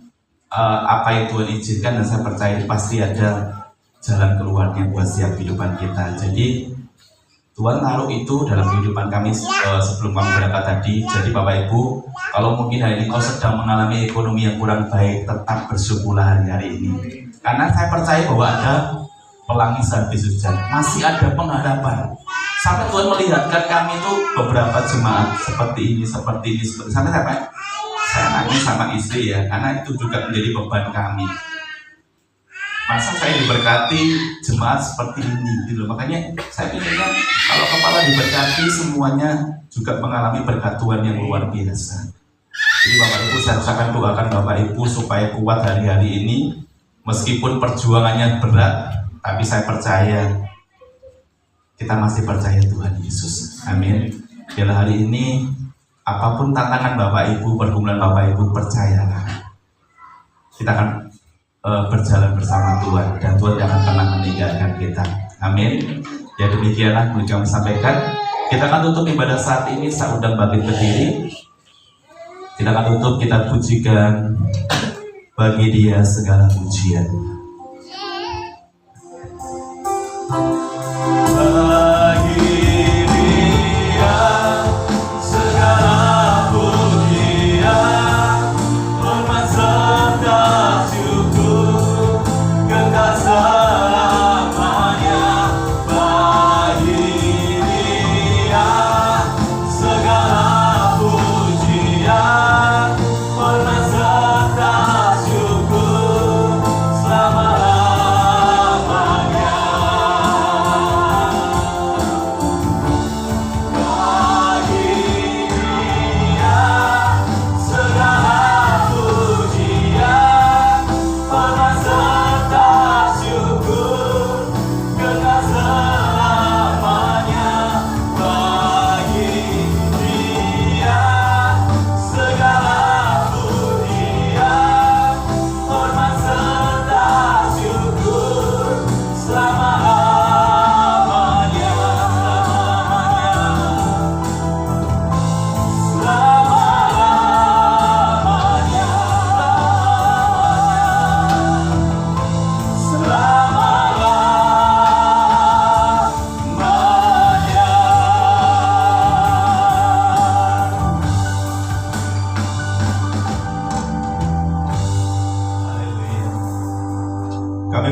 apa yang Tuhan izinkan dan saya percaya pasti ada jalan keluarnya buat setiap kehidupan kita. Jadi Tuhan taruh itu dalam kehidupan kami sebelum kami berangkat tadi. Jadi Bapak Ibu, kalau mungkin hari ini kau sedang mengalami ekonomi yang kurang baik, tetap bersyukurlah hari-hari ini. Karena saya percaya bahwa ada pelangi sehabis hujan, masih ada pengharapan. Sampai Tuhan melihatkan kami itu beberapa jemaat seperti ini. Sampai saya nangis sama istri ya, karena itu juga menjadi beban kami. Masa saya diberkati jemaat seperti ini gitu. Makanya saya pikirnya kalau kepala diberkati semuanya juga mengalami berkat Tuhan yang luar biasa. Jadi Bapak Ibu, saya akan doakan Bapak Ibu supaya kuat hari-hari ini. Meskipun perjuangannya berat, tapi saya percaya kita masih percaya Tuhan Yesus. Amin. Biarlah hari ini apapun tantangan Bapak Ibu, pergumulan Bapak Ibu, percayalah kita akan berjalan bersama Tuhan dan Tuhan akan pernah meninggalkan kita. Amin. Ya demikianlah yang kami sampaikan. Kita akan tutup ibadah saat ini. Saya undang bangkit berdiri. Kita akan tutup, kita pujikan bagi Dia segala pujian.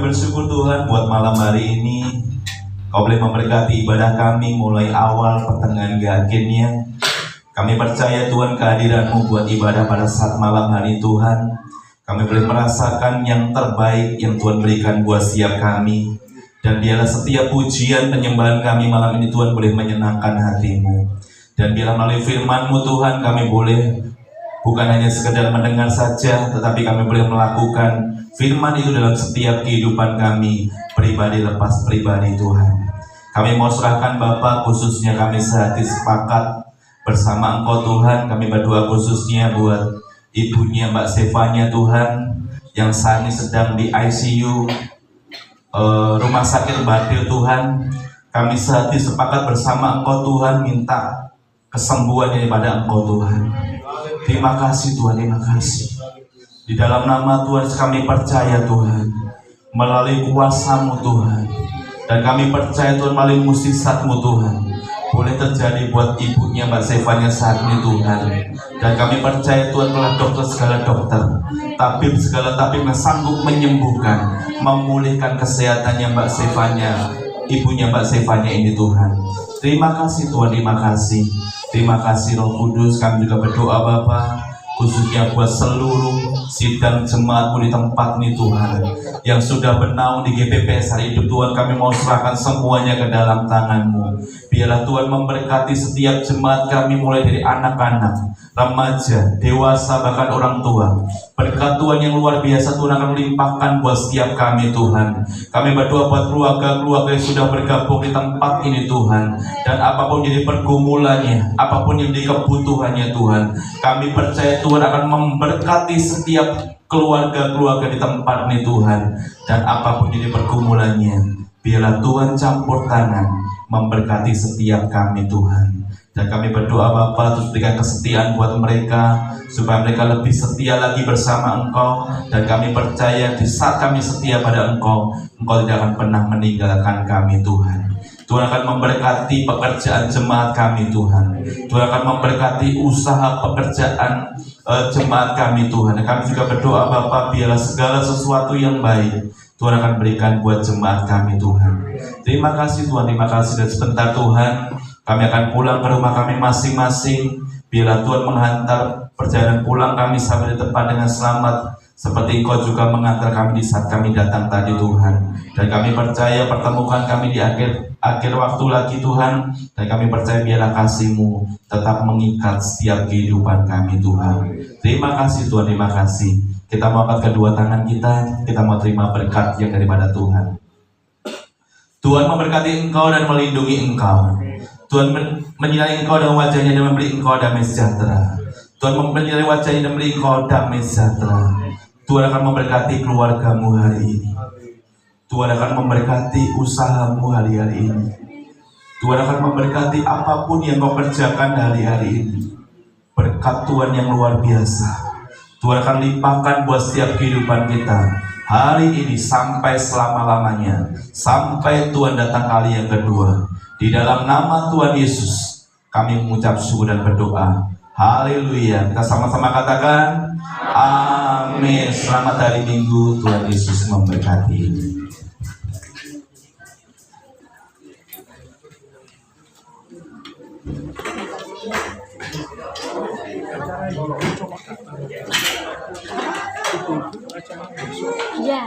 Bersyukur Tuhan buat malam hari ini Kau boleh memberkati ibadah kami mulai awal, pertengahan, hingga akhirnya. Kami percaya Tuhan kehadiran-Mu buat ibadah pada saat malam hari Tuhan. Kami boleh merasakan yang terbaik yang Tuhan berikan buat setiap kami. Dan biarlah setiap pujian penyembahan kami malam ini Tuhan boleh menyenangkan hati-Mu. Dan biarlah melalui firman-Mu Tuhan kami boleh bukan hanya sekedar mendengar saja, tetapi kami boleh melakukan firman itu dalam setiap kehidupan kami, pribadi lepas pribadi Tuhan. Kami mau serahkan Bapa, khususnya kami sehati sepakat bersama Engkau Tuhan. Kami berdoa khususnya buat ibunya Mbak Stefania Tuhan. yang saat ini sedang di ICU Rumah Sakit Batil Tuhan. Kami sehati sepakat bersama Engkau Tuhan, minta kesembuhan daripada Engkau Tuhan. Terima kasih Tuhan, terima kasih. Di dalam nama Tuhan kami percaya Tuhan, melalui kuasa-Mu Tuhan, dan kami percaya Tuhan melalui mukjizat-Mu Tuhan, boleh terjadi buat ibunya Mbak Zevanya saat ini Tuhan. Dan kami percaya Tuhan telah dokter segala dokter, tabib segala tabib yang sanggup menyembuhkan, memulihkan kesehatannya Mbak Zevanya, ibunya Mbak Zevanya ini Tuhan. Terima kasih Tuhan, terima kasih. Terima kasih Roh Kudus. Kami juga berdoa Bapa, khususnya buat seluruh sidang jemaat-Mu di tempat ini Tuhan, yang sudah bernaung di GPPS hari hidup Tuhan. Kami mau serahkan semuanya ke dalam tangan-Mu. Biarlah Tuhan memberkati setiap jemaat kami, mulai dari anak-anak, remaja, dewasa, bahkan orang tua. Berkat Tuhan yang luar biasa Tuhan akan melimpahkan buat setiap kami Tuhan. Kami berdoa buat keluarga-keluarga yang sudah bergabung di tempat ini Tuhan, dan apapun jadi pergumulannya, apapun yang jadi kebutuhannya Tuhan, kami percaya Tuhan akan memberkati setiap keluarga-keluarga di tempat ini Tuhan. Dan apapun jadi pergumulannya, biarlah Tuhan campur tangan memberkati setiap kami Tuhan. Dan kami berdoa Bapa, terus berikan kesetiaan buat mereka, supaya mereka lebih setia lagi bersama Engkau. Dan kami percaya di saat kami setia pada Engkau, Engkau tidak akan pernah meninggalkan kami Tuhan. Tuhan akan memberkati pekerjaan jemaat kami Tuhan. Tuhan akan memberkati usaha pekerjaan jemaat kami Tuhan. Dan kami juga berdoa Bapa, biarlah segala sesuatu yang baik Tuhan akan berikan buat jemaat kami Tuhan. Terima kasih Tuhan, terima kasih. Dan sebentar Tuhan, kami akan pulang ke rumah kami masing-masing. Biarlah Tuhan menghantar perjalanan pulang kami sampai di tempat dengan selamat, seperti Engkau juga mengantar kami di saat kami datang tadi Tuhan. Dan kami percaya pertemukan kami di akhir waktu lagi Tuhan. Dan kami percaya biarlah kasih-Mu tetap mengikat setiap kehidupan kami Tuhan. Terima kasih Tuhan, terima kasih. Kita mau angkat kedua tangan kita mau terima berkat yang daripada Tuhan. Tuhan memberkati engkau dan melindungi engkau. Tuhan menyinari engkau dengan wajahnya dan memberi engkau damai sejahtera. Tuhan menyinari wajahnya dan memberi engkau damai sejahtera. Tuhan akan memberkati keluargamu hari ini. Tuhan akan memberkati usahamu hari-hari ini. Tuhan akan memberkati apapun yang kau kerjakan hari-hari ini. Berkat Tuhan yang luar biasa Tuhan akan limpahkan buat setiap kehidupan kita hari ini sampai selama-lamanya, sampai Tuhan datang kali yang kedua. Di dalam nama Tuhan Yesus kami mengucap syukur dan berdoa. Haleluya. Kita sama-sama katakan amin. Selamat hari Minggu, Tuhan Yesus memberkati. Ya.